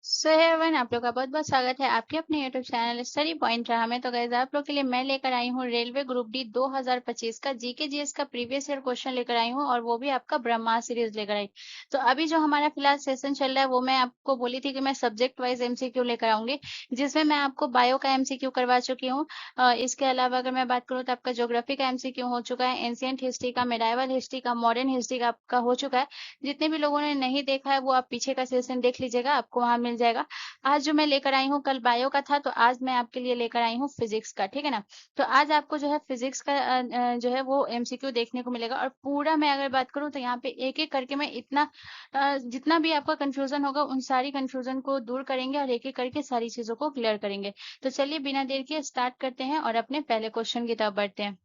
सो hey everyone, आप लोग का बहुत बहुत स्वागत है आपके अपने यूट्यूब चैनल स्टडी पॉइंट रहा में। तो गाइस, आप लोग के लिए मैं लेकर आई हूँ रेलवे ग्रुप डी 2025 का जीके जीएस का प्रीवियस ईयर क्वेश्चन लेकर आई हूँ, और वो भी आपका ब्रह्मा सीरीज लेकर आई। तो अभी जो हमारा फिलहाल सेशन चल रहा है, वो मैं आपको बोली थी कि मैं सब्जेक्ट वाइज एमसीक्यू लेकर आऊंगी, जिसमें मैं आपको बायो का एमसीक्यू करवा चुकी हूँ। इसके अलावा अगर मैं बात करूँ तो आपका ज्योग्राफी का एमसीक्यू हो चुका है, एंशियंट हिस्ट्री का, मेडाइवल हिस्ट्री का, मॉडर्न हिस्ट्री का आपका हो चुका है। जितने भी लोगों ने नहीं देखा है वो आप पीछे का सेशन देख लीजिएगा, आपको वहां मिल जाएगा। आज जो मैं लेकर आई हूँ, कल बायो का था, तो आज मैं आपके लिए लेकर आई हूँ फिजिक्स का, ठीक है ना। तो आज आपको जो है फिजिक्स का जो है वो एमसीक्यू देखने को मिलेगा, और पूरा मैं अगर बात करूँ तो यहाँ पे एक एक करके मैं इतना जितना भी आपका कंफ्यूजन होगा उन सारी कंफ्यूजन को दूर करेंगे, और एक एक करके सारी चीजों को क्लियर करेंगे। तो चलिए बिना देर के स्टार्ट करते हैं और अपने पहले क्वेश्चन की तरफ बढ़ते हैं।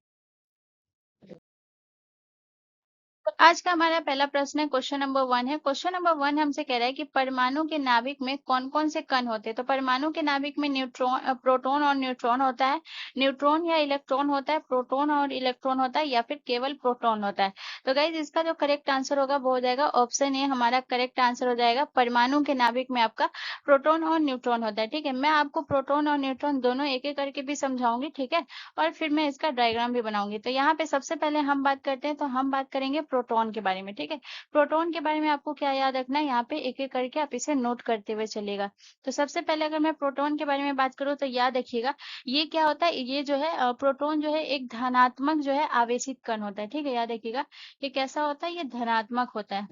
तो आज का हमारा पहला प्रश्न है, क्वेश्चन नंबर 1 है। क्वेश्चन नंबर 1 हमसे कह रहा है कि परमाणु के नाभिक में कौन कौन से कण होते हैं। तो परमाणु के नाभिक में प्रोटॉन और न्यूट्रॉन होता है, न्यूट्रॉन या इलेक्ट्रॉन होता है, प्रोटॉन और इलेक्ट्रॉन होता है, या फिर केवल प्रोटॉन होता है। तो गाइज, इसका जो करेक्ट आंसर होगा वो हो जाएगा ऑप्शन ए, हमारा करेक्ट आंसर हो जाएगा। परमाणु के नाभिक में आपका प्रोटॉन और न्यूट्रॉन होता है, ठीक है। मैं आपको प्रोटॉन और न्यूट्रॉन दोनों एक एक करके भी समझाऊंगी, ठीक है, और फिर मैं इसका डायग्राम भी बनाऊंगी। तो यहाँ पे सबसे पहले हम बात करते हैं, तो हम बात करेंगे प्रोटॉन के बारे में, ठीक है। प्रोटॉन के बारे में आपको क्या याद रखना है, यहाँ पे एक एक करके आप इसे नोट करते हुए चलिएगा। तो सबसे पहले अगर मैं प्रोटॉन के बारे में बात करूँ तो याद रखिएगा, ये क्या होता है, ये जो है प्रोटॉन जो है एक धनात्मक जो है आवेशित कण होता है, ठीक है। याद रखिएगा, ये कैसा होता है, ये धनात्मक होता है,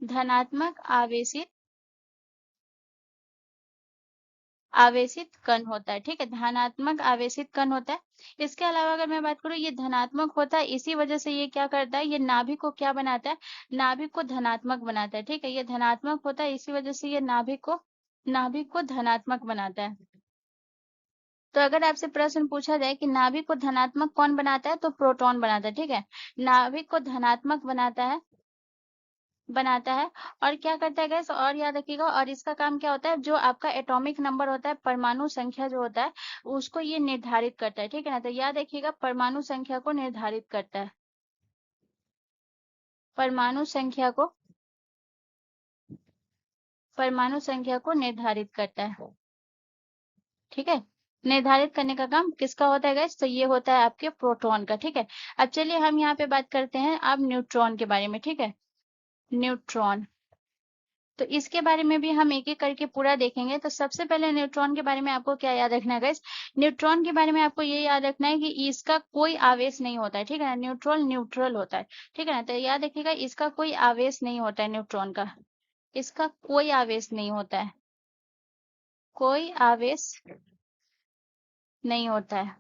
धनात्मक आवेशित आवेशित कण होता है, ठीक है। धनात्मक आवेशित कण होता है। इसके अलावा अगर मैं बात करूँ, ये धनात्मक होता है, इसी वजह से ये क्या करता है, ये नाभिक को क्या बनाता है, नाभिक को धनात्मक बनाता है, ठीक है। ये धनात्मक होता है, इसी वजह से ये नाभिक को धनात्मक बनाता है। तो अगर आपसे प्रश्न पूछा जाए कि नाभिक को धनात्मक कौन बनाता है, तो प्रोटॉन बनाता है, ठीक है। नाभिक को धनात्मक बनाता है और क्या करता है गैस, और याद रखिएगा, और इसका काम क्या होता है, जो आपका एटॉमिक नंबर होता है, परमाणु संख्या जो होता है, उसको ये निर्धारित करता है, ठीक है ना। तो याद रखिएगा, परमाणु संख्या को निर्धारित करता है, परमाणु संख्या को परमाणु संख्या को निर्धारित करता है, ठीक है। निर्धारित करने का काम किसका होता है गैस, तो ये होता है आपके प्रोटॉन का, ठीक है। अब चलिए हम यहाँ पे बात करते हैं अब न्यूट्रॉन के बारे में, ठीक है। न्यूट्रॉन, तो इसके बारे में भी हम एक एक करके पूरा देखेंगे। तो सबसे पहले न्यूट्रॉन के बारे में आपको क्या याद रखना है गाइस, न्यूट्रॉन के बारे में आपको ये याद रखना है कि इसका कोई आवेश नहीं होता है, ठीक है ना। न्यूट्रॉन न्यूट्रल होता है, ठीक है ना। तो याद रखिएगा, इसका कोई आवेश नहीं होता है न्यूट्रॉन का, इसका कोई आवेश नहीं होता है, कोई आवेश नहीं होता है,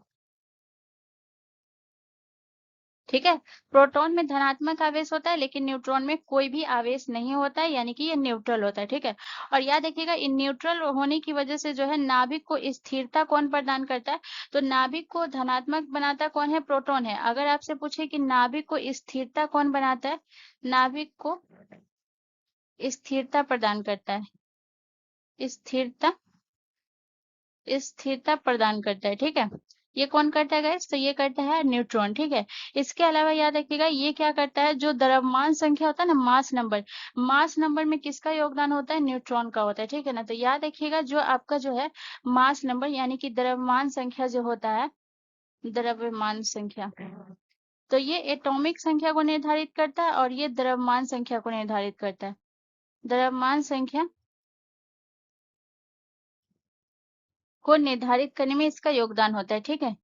ठीक है। प्रोटॉन में धनात्मक आवेश होता है, लेकिन न्यूट्रॉन में कोई भी आवेश नहीं होता है, यानी कि ये न्यूट्रल होता है, ठीक है। और याद रखिएगा, इन न्यूट्रल होने की वजह से जो है नाभिक को स्थिरता कौन प्रदान करता है, तो नाभिक को धनात्मक बनाता कौन है, प्रोटॉन है। अगर आपसे पूछे कि नाभिक को स्थिरता कौन बनाता है, नाभिक को स्थिरता प्रदान करता है, स्थिरता स्थिरता प्रदान करता है, ठीक है। ये कौन करता है गाइस, तो ये करता है न्यूट्रॉन, ठीक है। इसके अलावा याद रखिएगा, ये क्या करता है, जो द्रव्यमान संख्या होता है ना, मास नंबर में किसका योगदान होता है, न्यूट्रॉन का होता है, ठीक है ना। तो याद रखिएगा, जो आपका जो है मास नंबर यानी कि द्रव्यमान संख्या जो होता है, द्रव्यमान संख्या, तो ये एटॉमिक संख्या को निर्धारित करता है, और ये द्रव्यमान संख्या को निर्धारित करता है, द्रव्यमान संख्या को निर्धारित करने में इसका योगदान होता है, ठीक है,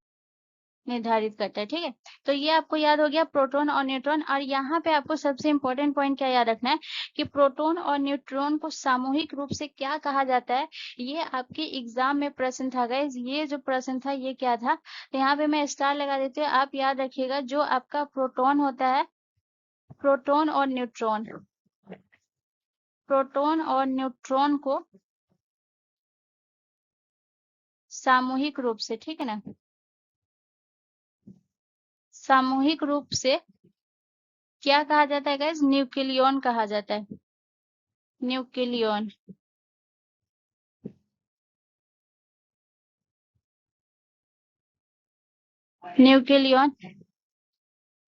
निर्धारित करता है, ठीक है। तो ये आपको याद हो गया प्रोटॉन और न्यूट्रॉन। और यहाँ पे आपको सबसे इंपॉर्टेंट पॉइंट क्या याद रखना है कि प्रोटॉन और न्यूट्रॉन को सामूहिक रूप से क्या कहा जाता है। ये आपके एग्जाम में प्रश्न था गाइस, ये जो प्रश्न था ये क्या था, तो यहाँ पे मैं स्टार लगा देती हूँ, आप याद रखिएगा, जो आपका प्रोटॉन होता है, प्रोटॉन और न्यूट्रॉन, प्रोटॉन और न्यूट्रॉन को सामूहिक रूप से, ठीक है ना, सामूहिक रूप से क्या कहा जाता है गाइस, न्यूक्लियॉन कहा जाता है, न्यूक्लियॉन, न्यूक्लियॉन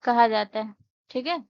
कहा जाता है, ठीक है।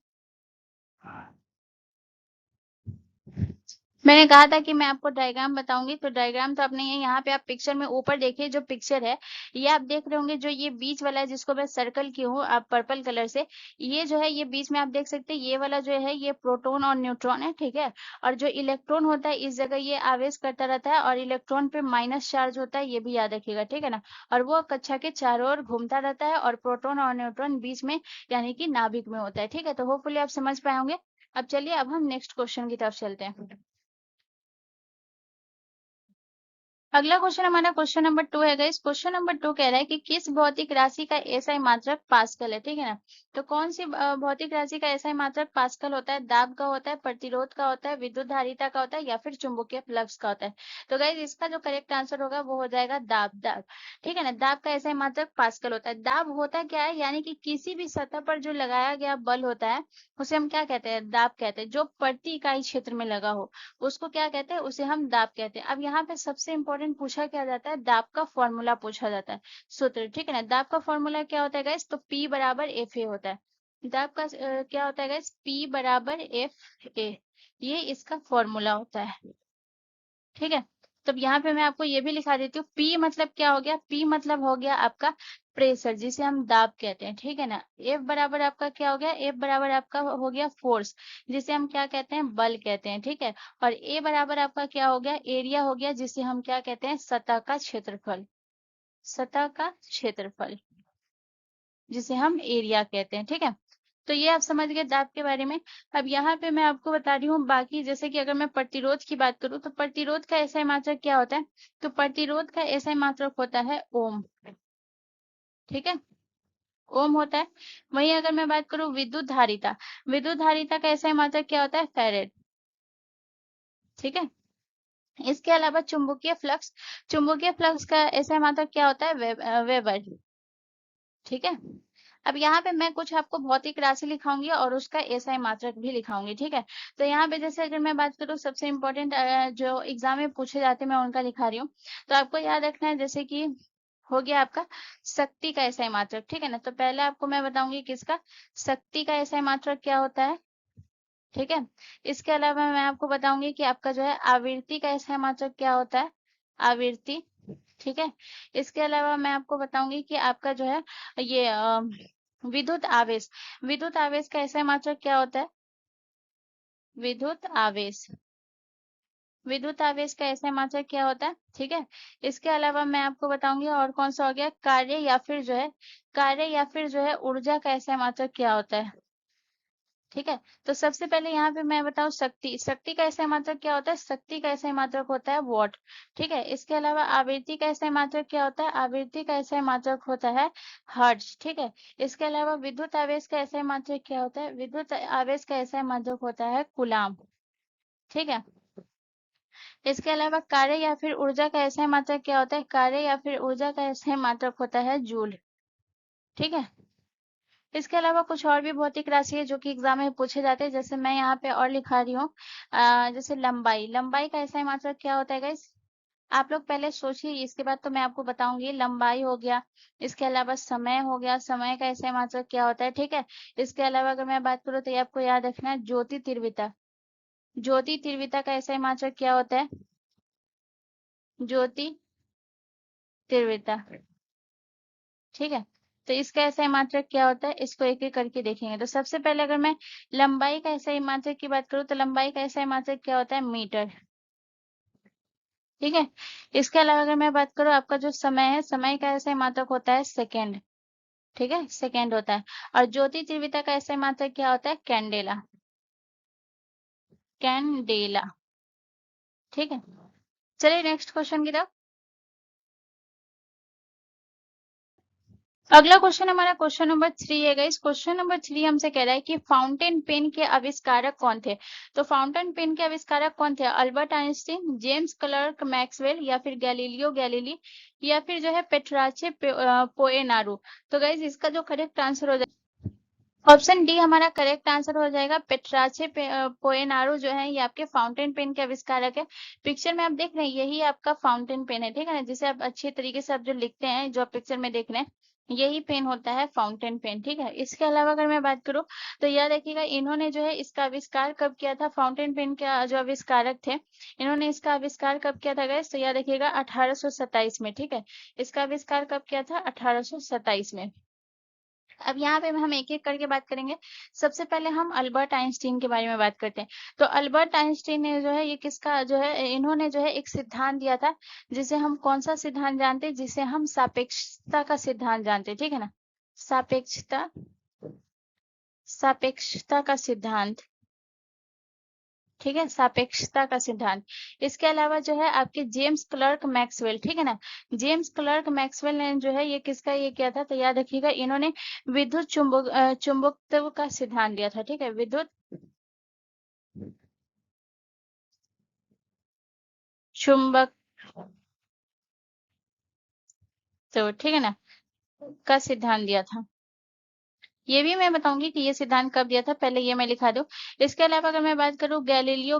मैंने कहा था कि मैं आपको डायग्राम बताऊंगी, तो डायग्राम तो आपने ये यहाँ पे आप पिक्चर में ऊपर देखिए जो पिक्चर है, ये आप देख रहे होंगे जो ये बीच वाला है जिसको मैं सर्कल की हूँ आप पर्पल कलर से, ये जो है ये बीच में आप देख सकते हैं ये वाला जो है ये प्रोटॉन और न्यूट्रॉन है, ठीक है। और जो इलेक्ट्रॉन होता है इस जगह ये आवेश करता रहता है और इलेक्ट्रॉन पे माइनस चार्ज होता है, ये भी याद रखिएगा, ठीक है ना। और वो कक्षा के चारों ओर घूमता रहता है और प्रोटॉन और न्यूट्रॉन बीच में यानी कि नाभिक में होता है, ठीक है। तो होपफुली आप समझ पाए होंगे। अब चलिए अब हम नेक्स्ट क्वेश्चन की तरफ चलते हैं। अगला क्वेश्चन हमारा क्वेश्चन नंबर 2 है गाइस। क्वेश्चन नंबर 2 कह रहा है कि किस भौतिक राशि का एसआई मात्रक पास्कल है, ठीक है ना। तो कौन सी भौतिक राशि का एसआई मात्रक पास्कल होता है? दाब का होता है, प्रतिरोध का होता है, विद्युत धारिता का होता है या फिर चुंबकीय फ्लक्स का होता है? तो गाइस इसका जो करेक्ट आंसर होगा वो हो जाएगा दाब। दाब, ठीक है ना। दाब का एसआई मात्रक पास्कल होता है। दाब होता क्या है, यानी कि किसी भी सतह पर जो लगाया गया बल होता है उसे हम क्या कहते हैं? दाब कहते हैं। जो प्रति इकाई क्षेत्र में लगा हो उसको क्या कहते हैं? उसे हम दाब कहते हैं। अब यहाँ पे सबसे इंपॉर्टेंट पूछा क्या जाता है? दाब का फॉर्मूला पूछा जाता है, सूत्र, ठीक है ना। दाब का फॉर्मूला क्या होता है गाइस? तो P बराबर एफ ए होता है। दाब का क्या होता है गाइस? P बराबर एफ ए, ये इसका फॉर्मूला होता है, ठीक है। तो यहाँ पे मैं आपको ये भी लिखा देती हूँ। P मतलब क्या हो गया? P मतलब हो गया आपका प्रेशर, जिसे हम दाब कहते हैं, ठीक है ना। F बराबर आपका क्या हो गया? F बराबर आपका हो गया फोर्स, जिसे हम क्या कहते हैं? बल कहते हैं, ठीक है। और A बराबर आपका क्या हो गया? एरिया हो गया, जिसे हम क्या कहते हैं? सतह का क्षेत्रफल, सतह का क्षेत्रफल, जिसे हम एरिया कहते हैं, ठीक है। तो ये आप समझ गए दाब के बारे में। अब यहाँ पे मैं आपको बता रही हूँ बाकी, जैसे कि अगर मैं प्रतिरोध की बात करूँ तो प्रतिरोध का एसआई मात्रक क्या होता है? तो प्रतिरोध का एसआई मात्रक होता है ओम, ठीक है, ओम होता है। वहीं अगर मैं बात करूँ विद्युत धारिता, विद्युत धारिता का एसआई मात्रक क्या होता है? फैरेड, ठीक है। इसके अलावा चुंबकीय फ्लक्स, चुंबकीय फ्लक्स का एसआई मात्रक क्या होता है? वेबर, ठीक है। अब यहाँ पे मैं कुछ आपको भौतिक राशि लिखाऊंगी और उसका एसआई मात्रक भी लिखाऊंगी, ठीक है। तो यहाँ पे जैसे अगर मैं बात करूँ सबसे इम्पोर्टेंट जो एग्जाम में पूछे जाते हैं मैं उनका लिखा रही हूँ। तो आपको याद रखना है, जैसे कि हो गया आपका शक्ति का एसआई मात्रक, ठीक है ना। तो पहले आपको मैं बताऊंगी किसका, शक्ति का एसआई मात्रक क्या होता है, ठीक है। इसके अलावा मैं आपको बताऊंगी कि आपका जो है आवृत्ति का एसआई मात्रक क्या होता है, आवृत्ति, ठीक है। इसके अलावा मैं आपको बताऊंगी कि आपका जो है ये विद्युत आवेश, विद्युत आवेश का एसआई मात्रक क्या होता है? विद्युत आवेश, विद्युत आवेश का एसआई मात्रक क्या होता है, ठीक है। इसके अलावा मैं आपको बताऊंगी और कौन सा हो गया, कार्य या फिर जो है, कार्य या फिर जो है ऊर्जा का एसआई मात्रक क्या होता है, ठीक है। तो सबसे पहले यहाँ पे मैं बताऊँ शक्ति, शक्ति का एसआई मात्रक क्या होता है? शक्ति का एसआई मात्रक होता है वॉट, ठीक है। इसके अलावा आवृत्ति का एसआई मात्रक क्या होता है? आवृत्ति का एसआई मात्रक होता है हर्ट्ज, ठीक है। इसके अलावा विद्युत आवेश का एसआई मात्रक क्या होता है? विद्युत आवेश का एसआई मात्रक होता है कूलाम, ठीक है। इसके अलावा कार्य या फिर ऊर्जा का एसआई मात्रक क्या होता है? कार्य या फिर ऊर्जा का एसआई मात्रक होता है जूल, ठीक है। इसके अलावा कुछ और भी भौतिक राशि है जो कि एग्जाम में पूछे जाते हैं, जैसे मैं यहाँ पे और लिखा रही हूँ जैसे लंबाई, लंबाई का एसआई मात्रक क्या होता है गाइस? आप लोग पहले सोचिए, इसके बाद तो मैं आपको बताऊंगी। लंबाई हो गया, इसके अलावा समय हो गया, समय का एसआई मात्रक क्या होता है, ठीक है। इसके अलावा अगर मैं बात करूँ तो ये आपको याद रखना है ज्योति तीव्रता, ज्योति तीव्रता का एसआई मात्रक क्या होता है? ज्योति तीव्रता, ठीक है। तो इसका एसआई मात्रक क्या होता है? इसको एक एक करके देखेंगे। तो सबसे पहले अगर मैं लंबाई का एसआई मात्रक की बात करूँ तो लंबाई का एसआई मात्रक क्या होता है? मीटर, ठीक है। इसके अलावा अगर मैं बात करूँ आपका जो समय है, समय का एसआई मात्रक होता है सेकेंड, ठीक है, सेकेंड होता है। और ज्योति तीव्रता का एसआई मात्रक क्या होता है? कैंडेला, कैंडेला, ठीक है। चलिए नेक्स्ट क्वेश्चन की तरफ। अगला क्वेश्चन हमारा क्वेश्चन नंबर 3 है गाइस। क्वेश्चन नंबर 3 हमसे कह रहा है कि फाउंटेन पेन के आविष्कारक कौन थे? तो फाउंटेन पेन के आविष्कारक कौन थे? Albert Einstein, James clerk Maxwell या फिर गैलीलियो गैलीली या फिर जो है पेट्राचे पोएनारू। तो गाइस इसका जो करेक्ट आंसर हो जाएगा ऑप्शन डी हमारा करेक्ट आंसर हो जाएगा। पेट्राचे पोएनारू जो है ये आपके फाउंटेन पेन के आविष्कारक है। पिक्चर में आप देख रहे हैं यही आपका फाउंटेन पेन है, ठीक है ना, जिसे आप अच्छे तरीके से आप जो लिखते हैं जो आप पिक्चर में देख रहे हैं यही पेन होता है फाउंटेन पेन, ठीक है। इसके अलावा अगर मैं बात करूँ तो यह देखिएगा इन्होंने जो है इसका आविष्कार कब किया था, फाउंटेन पेन का जो आविष्कारक थे इन्होंने इसका आविष्कार कब किया था गाइस, तो यह देखिएगा 1827 में, ठीक है। इसका आविष्कार कब किया था, 1827 में। अब यहाँ पे हम एक-एक करके बात करेंगे। सबसे पहले हम अल्बर्ट आइंस्टीन के बारे में बात करते हैं। तो अल्बर्ट आइंस्टीन ने जो है ये किसका जो है इन्होंने जो है एक सिद्धांत दिया था, जिसे हम कौन-सा सिद्धांत जानते हैं? जिसे हम सापेक्षता का सिद्धांत जानते हैं, ठीक है ना? सापेक्षता सापेक्षता का सिद्धांत, ठीक है, सापेक्षता का सिद्धांत। इसके अलावा जो है आपके जेम्स क्लर्क मैक्सवेल, ठीक है ना? जेम्स क्लर्क मैक्सवेल ने जो है ये किसका ये किया था, तो याद रखिएगा इन्होंने चुंबकत्व का सिद्धांत दिया था, ठीक है, विद्युत चुंबक, तो ठीक है ना, का सिद्धांत दिया था। ये भी मैं बताऊंगी कि ये सिद्धांत कब दिया था, पहले ये मैं लिखा दूं। इसके अलावा अगर मैं बात करूं गैलीलियो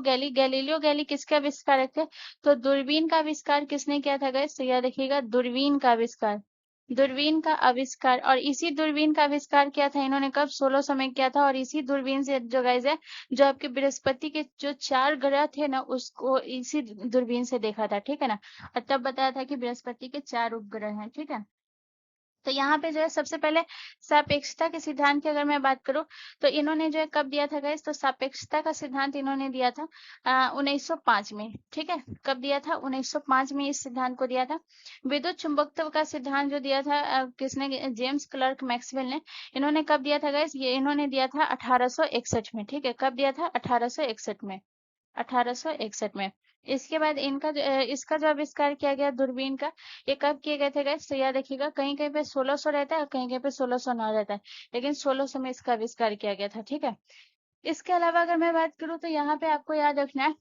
गैली किसके आविष्कारक थे, तो दूरबीन का आविष्कार किसने किया था गाइस, तो याद रखिएगा दूरबीन का आविष्कार, दूरबीन का आविष्कार। और इसी दूरबीन का आविष्कार किया था इन्होंने कब, 1600 में किया था। और इसी दूरबीन से जो गाइस है, जो आपके बृहस्पति के जो 4 ग्रह थे ना उसको इसी दूरबीन से देखा था, ठीक है ना। और तब बताया था कि बृहस्पति के 4 उपग्रह हैं, ठीक है। तो यहाँ पे जो है सबसे पहले सापेक्षता के सिद्धांत की अगर मैं बात करूं तो इन्होंने जो है कब दिया था गाइस, तो सापेक्षता का सिद्धांत इन्होंने दिया था 1905 में, ठीक है। कब दिया था, 1905 में इस सिद्धांत को दिया था। विद्युत चुंबकत्व का सिद्धांत जो दिया था किसने, जेम्स क्लर्क मैक्सवेल ने। इन्होंने कब दिया था गाइस, ये इन्होंने दिया था 1861 में, ठीक है। कब दिया था, 1861 में, 1861 में। इसके बाद इसका जो आविष्कार किया गया दूरबीन का, ये कब किए गए थे गाइस, तो याद रखिएगा कहीं कहीं पे 1600 रहता है और कहीं कहीं पे 1609 रहता है, लेकिन 1600 में इसका आविष्कार किया गया था, ठीक है। इसके अलावा अगर मैं बात करूं तो यहाँ पे आपको याद रखना है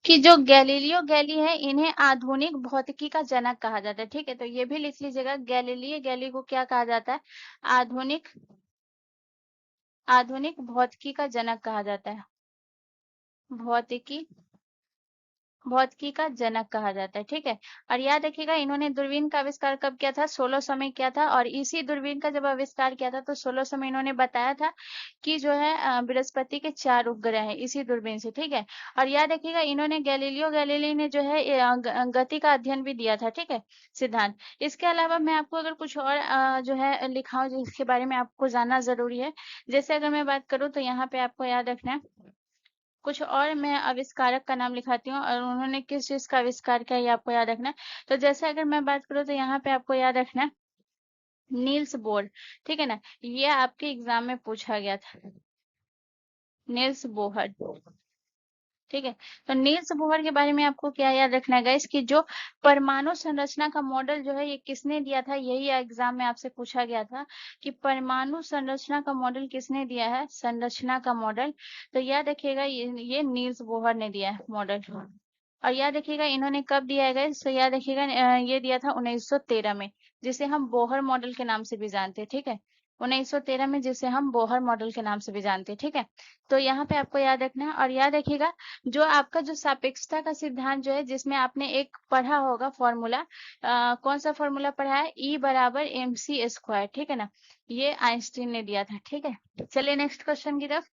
कि जो गैलीलियो गैली है इन्हें आधुनिक भौतिकी का जनक कहा जाता है, ठीक है। तो ये भी लिख लीजिएगा, गैलीलियो गैली को क्या कहा जाता है, आधुनिक आधुनिक भौतिकी का जनक कहा जाता है, भौतिकी भौतिकी का जनक कहा जाता है, ठीक है। और याद रखिएगा इन्होंने दूरबीन का आविष्कार कब किया था, 1600 में किया था। और इसी दूरबीन का जब आविष्कार किया था तो 1600 में इन्होंने बताया था कि जो है बृहस्पति के 4 उपग्रह हैं इसी दूरबीन से, ठीक है। और याद रखिएगा इन्होंने गैलीलियो गैलीली ने जो है गति का अध्ययन भी दिया था, ठीक है, सिद्धांत। इसके अलावा मैं आपको अगर कुछ और जो है लिखाऊं जिसके बारे में आपको जानना जरूरी है, जैसे अगर मैं बात करूँ तो यहाँ पे आपको याद रखना है कुछ और, मैं आविष्कारक का नाम लिखाती हूँ और उन्होंने किस चीज का आविष्कार किया ये आपको याद रखना है। तो जैसे अगर मैं बात करूँ तो यहाँ पे आपको याद रखना है नील्स बोर, ठीक है ना। ये आपके एग्जाम में पूछा गया था, नील्स बोहर, ठीक है। तो नील्स बोहर के बारे में आपको क्या याद रखना है गाइस, कि जो परमाणु संरचना का मॉडल जो है ये किसने दिया था, यही एग्जाम में आपसे पूछा गया था कि परमाणु संरचना का मॉडल किसने दिया है, संरचना का मॉडल। तो याद रखिएगा ये नील्स बोहर ने दिया है मॉडल। और याद रखिएगा इन्होंने कब दिया है गाइस, तो याद रखिएगा ये दिया था 1913 में, जिसे हम बोहर मॉडल के नाम से भी जानते हैं, ठीक है। 1913 में, जिसे हम बोहर मॉडल के नाम से भी जानते हैं, ठीक है। तो यहाँ पे आपको याद रखना है। और याद रखिएगा जो आपका जो सापेक्षता का सिद्धांत जो है जिसमें आपने एक पढ़ा होगा फॉर्मूला, कौन सा फॉर्मूला पढ़ा है, E बराबर mc², ठीक है ना। ये आइंस्टीन ने दिया था, ठीक है। चलिए नेक्स्ट क्वेश्चन की तरफ।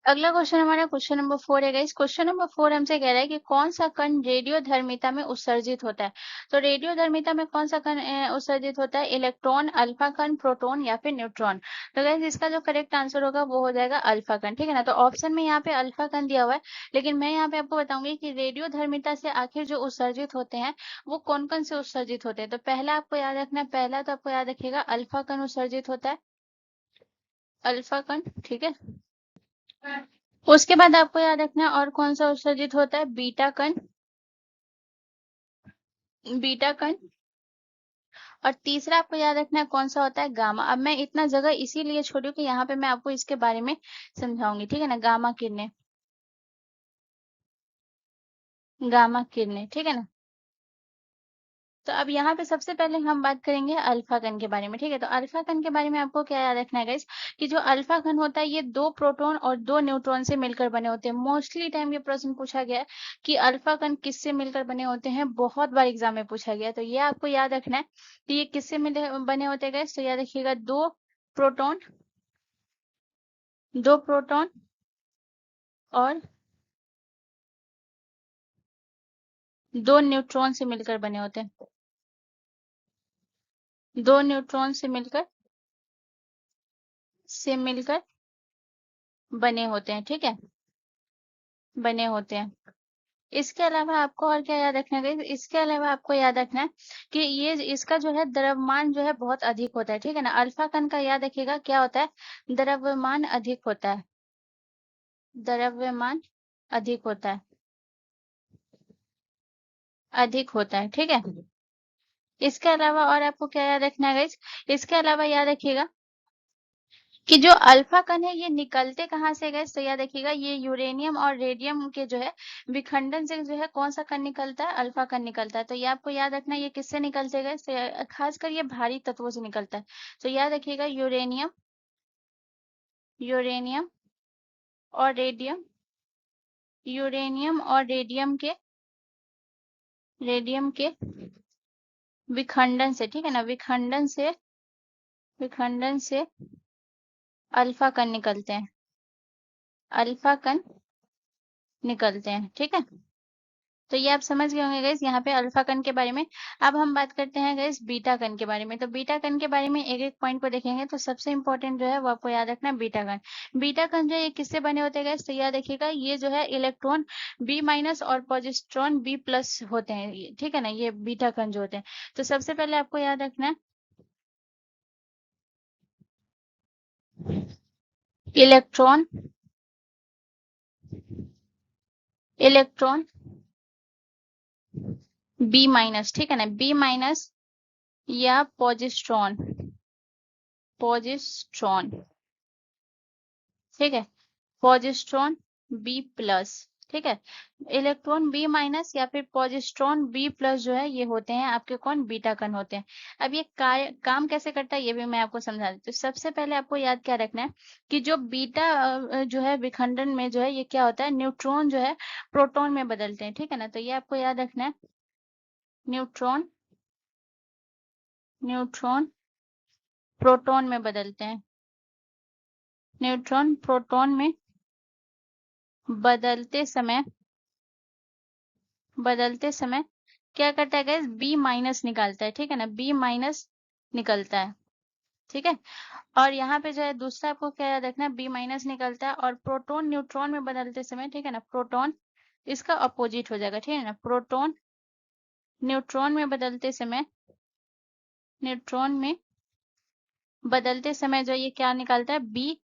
अगला क्वेश्चन हमारा क्वेश्चन नंबर 4 है गाइस। क्वेश्चन नंबर 4 हमसे कह रहा है कि कौन सा कण रेडियो धर्मिता में उत्सर्जित होता है। तो रेडियो धर्मिता में कौन सा कण उत्सर्जित होता है, इलेक्ट्रॉन, अल्फा कण, प्रोटॉन या फिर न्यूट्रॉन। तो गाइस इसका जो करेक्ट आंसर होगा वो हो जाएगा अल्फा कण, ठीक है ना। तो ऑप्शन में यहाँ पे अल्फा कण दिया हुआ है, लेकिन मैं यहाँ पे आपको बताऊंगी कि रेडियो धर्मिता से आखिर जो उत्सर्जित होते हैं वो कौन कौन से उत्सर्जित होते हैं। तो पहला आपको याद रखना है, पहला तो आपको याद रखिएगा अल्फा कण उत्सर्जित होता है, अल्फा कण, ठीक है। उसके बाद आपको याद रखना है और कौन सा उत्सर्जित होता है, बीटा कण, बीटा कण। और तीसरा आपको याद रखना है कौन सा होता है, गामा। अब मैं इतना जगह इसीलिए छोड़ी कि यहाँ पे मैं आपको इसके बारे में समझाऊंगी, ठीक है ना। गामा किरणें, गामा किरणें, ठीक है ना। तो अब यहाँ पे सबसे पहले हम बात करेंगे अल्फा कण के बारे में, ठीक है। तो अल्फा कण के बारे में आपको क्या याद रखना है गाइस, कि जो अल्फा कण होता है ये 2 प्रोटॉन और 2 न्यूट्रॉन से मिलकर बने होते हैं। मोस्टली टाइम ये प्रश्न पूछा गया है कि अल्फा कण किससे मिलकर बने होते हैं, बहुत बार एग्जाम में पूछा गया है। तो ये आपको याद रखना है कि ये किससे मिले बने होते हैं गाइस। तो याद रखिएगा 2 प्रोटॉन और 2 न्यूट्रॉन से मिलकर बने होते हैं। 2 न्यूट्रॉन से मिलकर बने होते हैं, ठीक है, बने होते हैं। इसके अलावा आपको और क्या याद रखना है, इसके अलावा आपको याद रखना है कि ये इसका जो है द्रव्यमान जो है बहुत अधिक होता है, ठीक है ना। अल्फा कण का याद रखिएगा क्या होता है, द्रव्यमान अधिक होता है, द्रव्यमान अधिक होता है, अधिक होता है, ठीक है। इसके अलावा और आपको क्या याद रखना है गाइस, इसके अलावा याद रखिएगा कि जो अल्फा कण है ये निकलते कहाँ से गए, तो याद रखिएगा ये यूरेनियम और रेडियम के जो है विखंडन से जो है कौन सा कण निकलता है, अल्फा कण निकलता है। तो ये आपको याद रखना है ये किससे निकलते गए, तो खासकर ये भारी तत्वों से निकलता है। तो याद रखिएगा यूरेनियम, यूरेनियम और रेडियम, यूरेनियम और रेडियम के विखंडन से, ठीक है ना, विखंडन से अल्फा कण निकलते हैं, अल्फा कण निकलते हैं, ठीक है। तो ये आप समझ गए होंगे गाइस यहाँ पे अल्फा कण के बारे में। अब हम बात करते हैं गाइस बीटा कण के बारे में। तो बीटा कण के बारे में एक एक पॉइंट को देखेंगे। तो सबसे इंपॉर्टेंट जो है वो आपको याद रखना है बीटा कण। बीटा कण जो है ये किससे बने होते हैं गाइस, तो याद रखिएगा ये जो है इलेक्ट्रॉन B- और पॉजिट्रॉन B+ होते हैं, ठीक है ना, ये बीटा कण जो होते हैं। तो सबसे पहले आपको याद रखना है इलेक्ट्रॉन, इलेक्ट्रॉन B-, ठीक है ना, B- या पॉजिट्रॉन, पॉजिट्रॉन, ठीक है, पॉजिट्रॉन B+, ठीक है। इलेक्ट्रॉन B- या फिर पॉजिट्रॉन B+ जो है ये होते हैं आपके कौन, बीटा कण होते हैं। अब ये काम कैसे करता है ये भी मैं आपको समझा देती हूँ। सबसे पहले आपको याद क्या रखना है कि जो बीटा जो है विखंडन में जो है ये क्या होता है, न्यूट्रॉन जो है प्रोटॉन में बदलते हैं, ठीक है ना। तो ये आपको याद रखना है न्यूट्रॉन, न्यूट्रॉन प्रोटॉन में बदलते हैं, न्यूट्रॉन प्रोटॉन में बदलते समय, बदलते समय क्या करता है गाइस, B- निकालता है, ठीक है ना, B- निकलता है, ठीक है। और यहाँ पे जो है दूसरा आपको क्या याद रखना है, B- निकलता है और प्रोटॉन न्यूट्रॉन में बदलते समय, ठीक है ना, प्रोटॉन इसका अपोजिट हो जाएगा, ठीक है ना, प्रोटॉन न्यूट्रॉन में बदलते समय, न्यूट्रॉन में बदलते समय जो ये क्या निकालता है, B+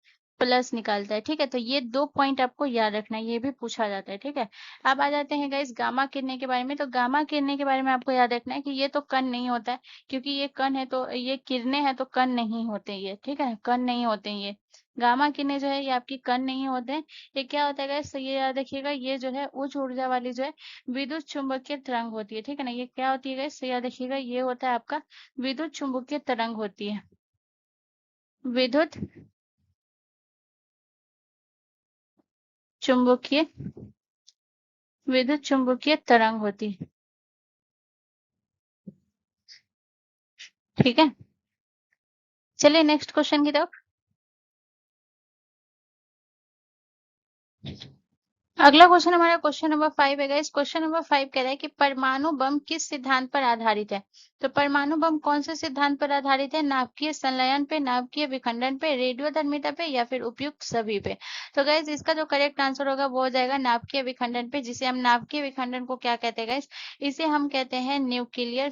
निकालता है, ठीक है। तो ये 2 पॉइंट आपको याद रखना है, ये भी पूछा जाता है, ठीक है। अब आ जाते हैं गाइस गामा किरणें के बारे में। तो गामा किरणें के बारे में आपको याद रखना है कि ये तो कण नहीं होता है, क्योंकि ये कण है तो ये किरणें हैं तो कण नहीं होते ये, ठीक है, कण नहीं होते ये। गामा किरणें जो है ये आपकी कण नहीं होते हैं। ये क्या होता है गाइस, तो ये याद रखिएगा ये जो है उच्च ऊर्जा वाली जो है विद्युत चुंबकीय तरंग होती है, ठीक है ना। ये क्या होती है गाइस, तो याद रखिएगा ये होता है आपका विद्युत चुंबकीय तरंग होती है, विद्युत चुंबकीय, विद्युत चुंबकीय तरंग होती है, ठीक है। चलिए नेक्स्ट क्वेश्चन की तरफ। अगला क्वेश्चन हमारा क्वेश्चन नंबर 5 है गाइस। क्वेश्चन नंबर 5 कह रहा है कि परमाणु बम किस सिद्धांत पर आधारित है। तो परमाणु बम कौन से सिद्धांत पर आधारित है, नाभिकीय संलयन पे, नाभिकीय विखंडन पे, रेडियोधर्मिता पे या फिर उपयुक्त सभी पे। तो गाइस इसका जो करेक्ट आंसर होगा वो हो जाएगा नाभिकीय विखंडन पे, जिसे हम नाभिकीय विखंडन को क्या कहते हैं गाइस, इसे हम कहते हैं न्यूक्लियर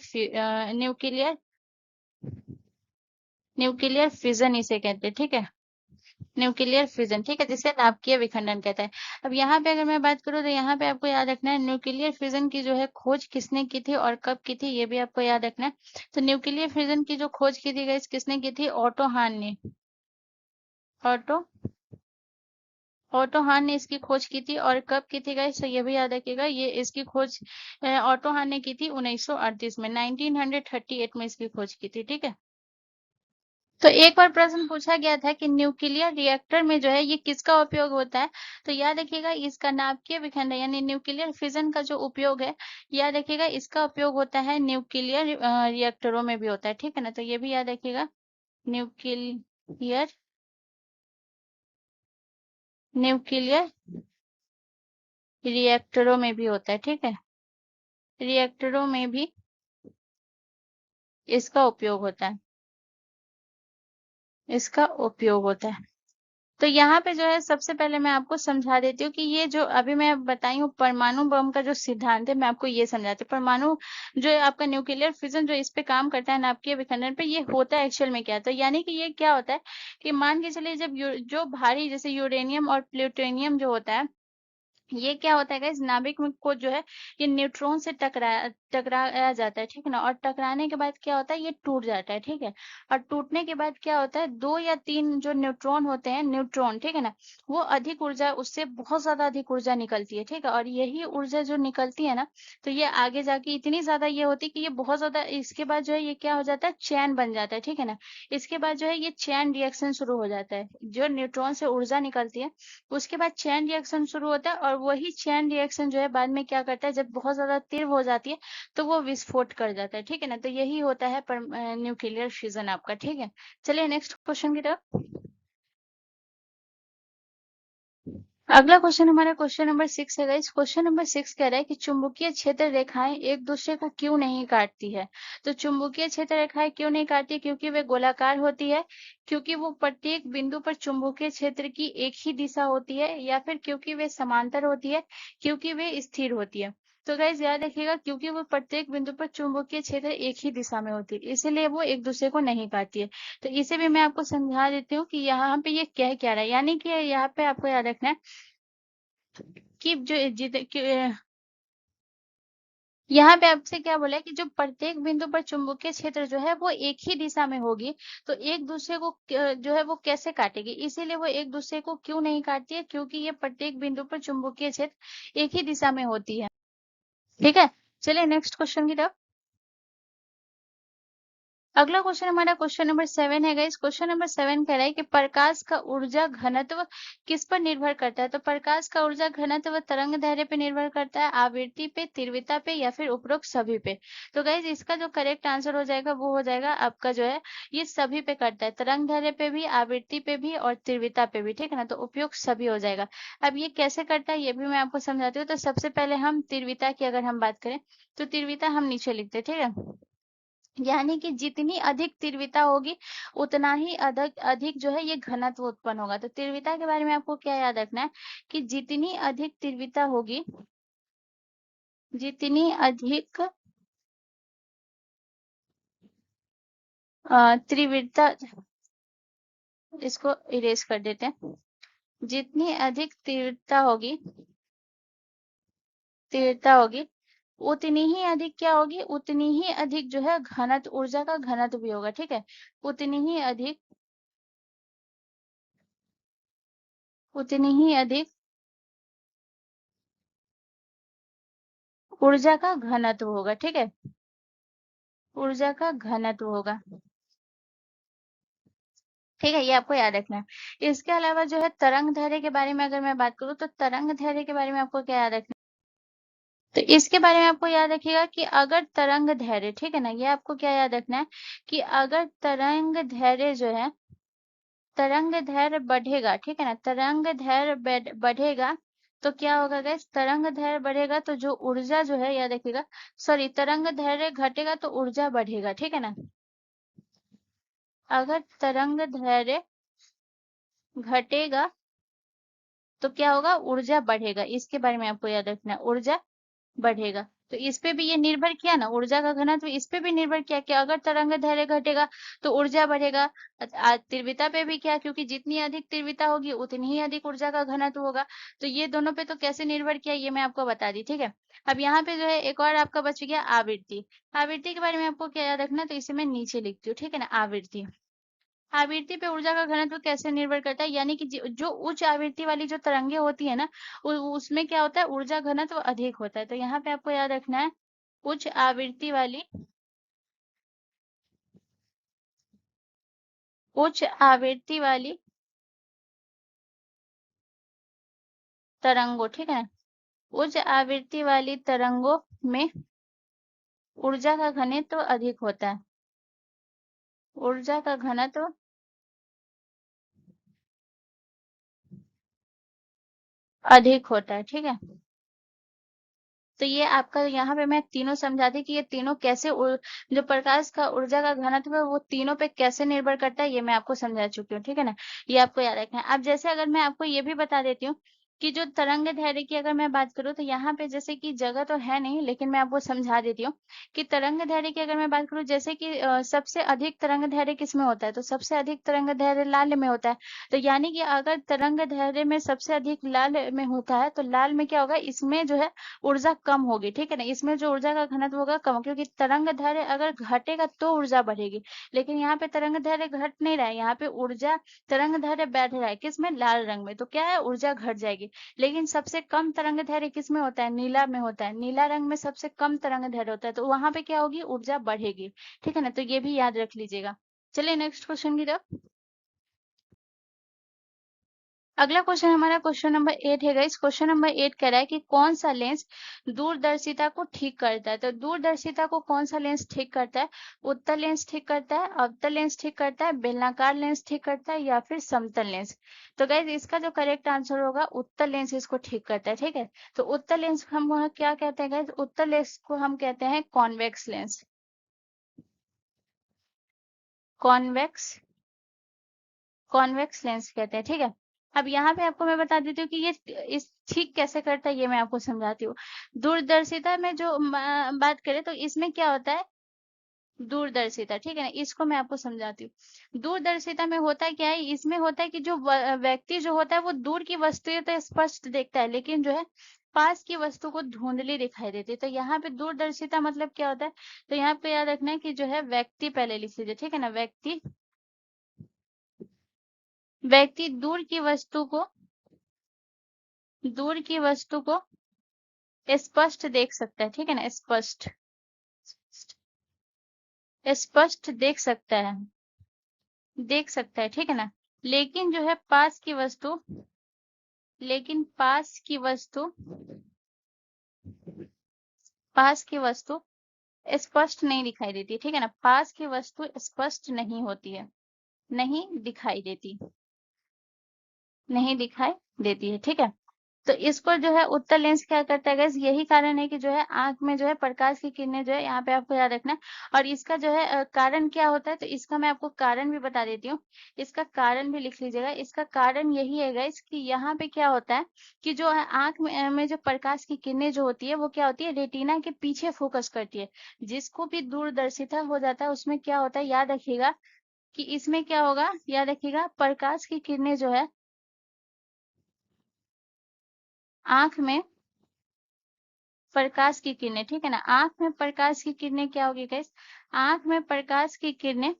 न्यूक्लियर फिजन इसे कहते हैं, ठीक है, न्यूक्लियर फिजन, ठीक है, जिसे नाभिकीय विखंडन कहता है। अब यहाँ पे अगर मैं बात करूँ तो यहाँ पे आपको याद रखना है न्यूक्लियर फिजन की जो है खोज किसने की थी और कब की थी, ये भी आपको याद रखना है। तो न्यूक्लियर फिजन की जो खोज की थी गाइस किसने की थी, ऑटो हान ने, ऑटो ऑटो हान ने इसकी खोज की थी और कब की थी गाइस? तो ये भी याद रखिएगा, ये इसकी खोज ऑटो हान ने की थी 1938 में, 1938 में इसकी खोज की थी, ठीक है। तो एक बार प्रश्न पूछा गया था कि न्यूक्लियर रिएक्टर में जो है ये किसका उपयोग होता है? तो याद रखिएगा इसका नाभिकीय विखंडन यानी न्यूक्लियर फिजन का जो उपयोग है, याद रखिएगा इसका उपयोग होता है न्यूक्लियर रिएक्टरों में भी होता है, ठीक है ना। तो ये भी याद रखिएगा, न्यूक्लियर न्यूक्लियर रिएक्टरों में भी होता है, ठीक है। रिएक्टरों में भी इसका उपयोग होता है, इसका उपयोग होता है। तो यहाँ पे जो है सबसे पहले मैं आपको समझा देती हूँ कि ये जो अभी मैं बताई हूँ परमाणु बम का जो सिद्धांत है, मैं आपको ये समझाती हूँ। परमाणु जो है आपका न्यूक्लियर फिजन जो इस पे काम करता है नाभिकीय विखंडन पे, ये होता है एक्चुअल में क्या? तो यानी कि ये क्या होता है कि मान के चलिए जब जो भारी जैसे यूरेनियम और प्लूटोनियम जो होता है, ये क्या होता है गाइस, नाभिक में को जो है ये न्यूट्रॉन से टकराया जाता है, ठीक है ना। और टकराने के बाद क्या होता है, ये टूट जाता है, ठीक है। और टूटने के बाद क्या होता है, 2 या 3 जो न्यूट्रॉन होते हैं, न्यूट्रॉन, ठीक है ना, वो अधिक ऊर्जा, उससे बहुत ज्यादा अधिक ऊर्जा निकलती है, ठीक है। और यही ऊर्जा जो निकलती है ना, तो ये आगे जाके इतनी ज्यादा ये होती है कि ये बहुत ज्यादा, इसके बाद जो है ये क्या हो जाता है, चैन बन जाता है, ठीक है ना। इसके बाद जो है ये चैन रिएक्शन शुरू हो जाता है, जो न्यूट्रॉन से ऊर्जा निकलती है उसके बाद चैन रिएक्शन शुरू होता है, और वही चैन रिएक्शन जो है बाद में क्या करता है, जब बहुत ज्यादा तीव्र हो जाती है तो वो विस्फोट कर जाता है, ठीक है ना। तो यही होता है न्यूक्लियर फिजन आपका, ठीक है। चलिए नेक्स्ट क्वेश्चन की तरफ। अगला क्वेश्चन हमारा क्वेश्चन नंबर 6 है गाइस। क्वेश्चन नंबर 6 कह रहा है कि चुंबकीय क्षेत्र रेखाएं एक दूसरे को क्यों नहीं काटती है? तो चुंबकीय क्षेत्र रेखाएं क्यों नहीं काटती? क्योंकि वे गोलाकार होती है, क्योंकि वो प्रत्येक बिंदु पर चुंबकीय क्षेत्र की एक ही दिशा होती है, या फिर क्योंकि वे समांतर होती है, क्योंकि वे स्थिर होती है। तो गाइज याद रखिएगा, क्योंकि वो प्रत्येक बिंदु पर चुंबकीय क्षेत्र एक ही दिशा में होती है, इसीलिए वो एक दूसरे को नहीं काटती है। तो इसे भी मैं आपको समझा देती हूँ कि यहाँ पे ये कह क्या रहा है, यानी कि यहाँ पे आपको याद रखना है कि जो यहाँ पे आपसे क्या बोला है कि जो प्रत्येक बिंदु पर चुंबकीय क्षेत्र जो है वो एक ही दिशा में होगी, तो एक दूसरे को जो है वो कैसे काटेगी, इसीलिए वो एक दूसरे को क्यों नहीं काटती है, क्योंकि ये प्रत्येक बिंदु पर चुंबकीय क्षेत्र एक ही दिशा में होती है, ठीक है। चलिए नेक्स्ट क्वेश्चन की तरफ। अगला क्वेश्चन हमारा क्वेश्चन नंबर 7 है गाइस। क्वेश्चन नंबर 7 कह रहा है कि प्रकाश का ऊर्जा घनत्व किस पर निर्भर करता है? तो प्रकाश का ऊर्जा घनत्व तरंग दैर्ध्य पे निर्भर करता है, आवृत्ति पे, तीव्रता पे, या फिर उपरोक्त सभी पे। तो गाइस इसका जो करेक्ट आंसर हो जाएगा वो हो जाएगा आपका जो है ये सभी पे करता है, तरंग दैर्ध्य पे भी, आवृत्ति पे भी और तीव्रता पे भी, ठीक है ना। तो उपयुक्त सभी हो जाएगा। अब ये कैसे करता है ये भी मैं आपको समझाती हूँ। तो सबसे पहले हम तीव्रता की अगर हम बात करें, तो तीव्रता हम नीचे लिखते हैं, ठीक है। यानी कि जितनी अधिक तीव्रता होगी उतना ही अधिक अधिक जो है ये घनत्व उत्पन्न होगा। तो तीव्रता के बारे में आपको क्या याद रखना है कि जितनी अधिक तीव्रता होगी, जितनी अधिक तीव्रता, इसको इरेज कर देते हैं। जितनी अधिक तीव्रता होगी उतनी ही अधिक क्या होगी, उतनी ही अधिक जो है घनत्व, ऊर्जा का घनत्व भी होगा, ठीक है। उतनी ही अधिक उतनी ही अधिक ऊर्जा का घनत्व होगा, ठीक है। ऊर्जा का घनत्व होगा, ठीक है, ये आपको याद रखना है। इसके अलावा जो है तरंग दैर्ध्य के बारे में अगर मैं बात करूँ, तो तरंग दैर्ध्य के बारे में आपको क्या याद रखना है? तो इसके बारे में आपको याद रखिएगा कि अगर तरंग दैर्ध्य, ठीक है ना, ये आपको क्या याद रखना है कि अगर तरंग दैर्ध्य जो है, तरंग दैर्ध्य बढ़ेगा, ठीक है ना, तरंग दैर्ध्य बढ़ेगा तो क्या होगा गाइस, तरंग दैर्ध्य बढ़ेगा तो जो ऊर्जा जो है, याद रखिएगा, सॉरी, तरंग दैर्ध्य घटेगा तो ऊर्जा बढ़ेगा, ठीक है ना। अगर तरंग दैर्ध्य घटेगा तो क्या होगा, ऊर्जा बढ़ेगा। इसके बारे में आपको याद रखना है, ऊर्जा बढ़ेगा। तो इस पे भी ये निर्भर किया ना, ऊर्जा का घनत्व इस पे भी निर्भर किया कि अगर तरंग दैर्ध्य घटेगा तो ऊर्जा बढ़ेगा। तीव्रता पे भी क्या, क्योंकि जितनी अधिक तीव्रता होगी उतनी ही अधिक ऊर्जा का घनत्व होगा। तो ये दोनों पे तो कैसे निर्भर किया ये मैं आपको बता दी, ठीक है। अब यहाँ पे जो है एक और आपका बच गया आवृत्ति। आवृत्ति के बारे में आपको क्या याद रखना है, तो इसे मैं नीचे लिखती हूँ, ठीक है ना। आवृत्ति, आवृत्ति पे ऊर्जा का घनत्व कैसे निर्भर करता है, यानी कि जो उच्च आवृत्ति वाली जो तरंगे होती है ना, उसमें क्या होता है, ऊर्जा घनत्व अधिक होता है। तो यहाँ पे आपको याद रखना है, उच्च आवृत्ति वाली, उच्च आवृत्ति वाली तरंगों, ठीक है ना, उच्च आवृत्ति वाली तरंगों में ऊर्जा का घनत्व अधिक होता है। ऊर्जा का घनत्व अधिक होता है, ठीक है। तो ये आपका यहाँ पे मैं तीनों समझाती कि ये तीनों कैसे जो प्रकाश का ऊर्जा का घनत्व है वो तीनों पे कैसे निर्भर करता है, ये मैं आपको समझा चुकी हूँ, ठीक है ना। ये आपको याद रखना है। अब जैसे अगर मैं आपको ये भी बता देती हूँ कि जो तरंग दैर्ध्य की अगर मैं बात करूँ, तो यहाँ पे जैसे कि जगह तो है नहीं, लेकिन मैं आपको समझा देती हूँ कि तरंग दैर्ध्य की अगर मैं बात करूँ, जैसे कि सबसे अधिक तरंग दैर्ध्य किस में होता है, तो सबसे अधिक तरंग दैर्ध्य लाल में होता है। तो यानी कि अगर तरंग दैर्ध्य में सबसे अधिक लाल में होता है, तो लाल में क्या होगा, इसमें जो है ऊर्जा कम होगी, ठीक है ना। इसमें जो ऊर्जा का घनत्व होगा कम, क्योंकि तरंग दैर्ध्य अगर घटेगा तो ऊर्जा बढ़ेगी, लेकिन यहाँ पे तरंग दैर्ध्य घट नहीं रहा है, यहाँ पे ऊर्जा तरंग दैर्ध्य बढ़ रहा है, किसमें, लाल रंग में। तो क्या है, ऊर्जा घट जाएगी। लेकिन सबसे कम तरंग दैर्ध्य किसमें होता है, नीला में होता है। नीला रंग में सबसे कम तरंग दैर्ध्य होता है, तो वहां पे क्या होगी, ऊर्जा बढ़ेगी, ठीक है ना। तो ये भी याद रख लीजिएगा। चलिए नेक्स्ट क्वेश्चन की तरफ। अगला क्वेश्चन हमारा क्वेश्चन नंबर 8 है गाइस। क्वेश्चन नंबर 8 कह रहा है कि कौन सा लेंस दूरदर्शिता को ठीक करता है। तो दूरदर्शिता को कौन सा लेंस ठीक करता है, उत्तल लेंस ठीक करता है, अवतल लेंस ठीक करता है, बेलनाकार लेंस ठीक करता है, या फिर समतल लेंस। तो गाइस इसका जो करेक्ट आंसर होगा, उत्तल लेंस इसको ठीक करता है, ठीक है। तो उत्तल लेंस हम वहाँ क्या कहते हैं गाइस, उत्तल लेंस को हम कहते हैं convex lens. Convex, convex lens कहते हैं, ठीक है। अब यहाँ पे आपको मैं बता देती हूँ कि ये इस ठीक कैसे करता है, ये मैं आपको समझाती हूँ। दूरदर्शिता में जो बात करें, तो इसमें क्या होता है, दूरदर्शिता, ठीक है ना, इसको मैं आपको समझाती हूँ। दूरदर्शिता में होता है क्या है, इसमें होता है कि जो व्यक्ति जो होता है वो दूर की वस्तुएं तो स्पष्ट देखता है, लेकिन जो है पास की वस्तु को धुंधली दिखाई देती है। तो यहाँ पे दूरदर्शिता मतलब क्या होता है, तो यहाँ पे याद रखना है कि जो है व्यक्ति पहले लिख लीजिए, ठीक है ना। व्यक्ति, व्यक्ति दूर की वस्तु को स्पष्ट देख सकता है, ठीक है ना, स्पष्ट, स्पष्ट देख सकता है, देख सकता है, ठीक है ना। लेकिन जो है पास की वस्तु, लेकिन पास की वस्तु स्पष्ट नहीं दिखाई देती, ठीक है ना। पास की वस्तु स्पष्ट नहीं होती है, नहीं दिखाई देती, नहीं दिखाई देती है, ठीक है। तो इसको जो है उत्तल लेंस क्या करता है गाइस, यही कारण है कि जो है आंख में जो है प्रकाश की किरणें जो है, यहाँ पे आपको याद रखना है। और इसका जो है कारण क्या होता है, तो इसका मैं आपको कारण भी बता देती हूँ। इसका कारण भी लिख लीजिएगा। इसका कारण यही है गाइस कि यहाँ पे क्या होता है कि जो है आंख में जो प्रकाश की किरणें जो होती है, वो क्या होती है, रेटिना के पीछे फोकस करती है। जिसको भी दूरदर्शिता हो जाता है उसमें क्या होता है, याद रखिएगा कि इसमें क्या होगा, याद रखिएगा, प्रकाश की किरणें जो है आंख में, प्रकाश की किरणें, ठीक है ना, आंख में प्रकाश की किरणें क्या होगी गाइस, आंख में प्रकाश की किरणें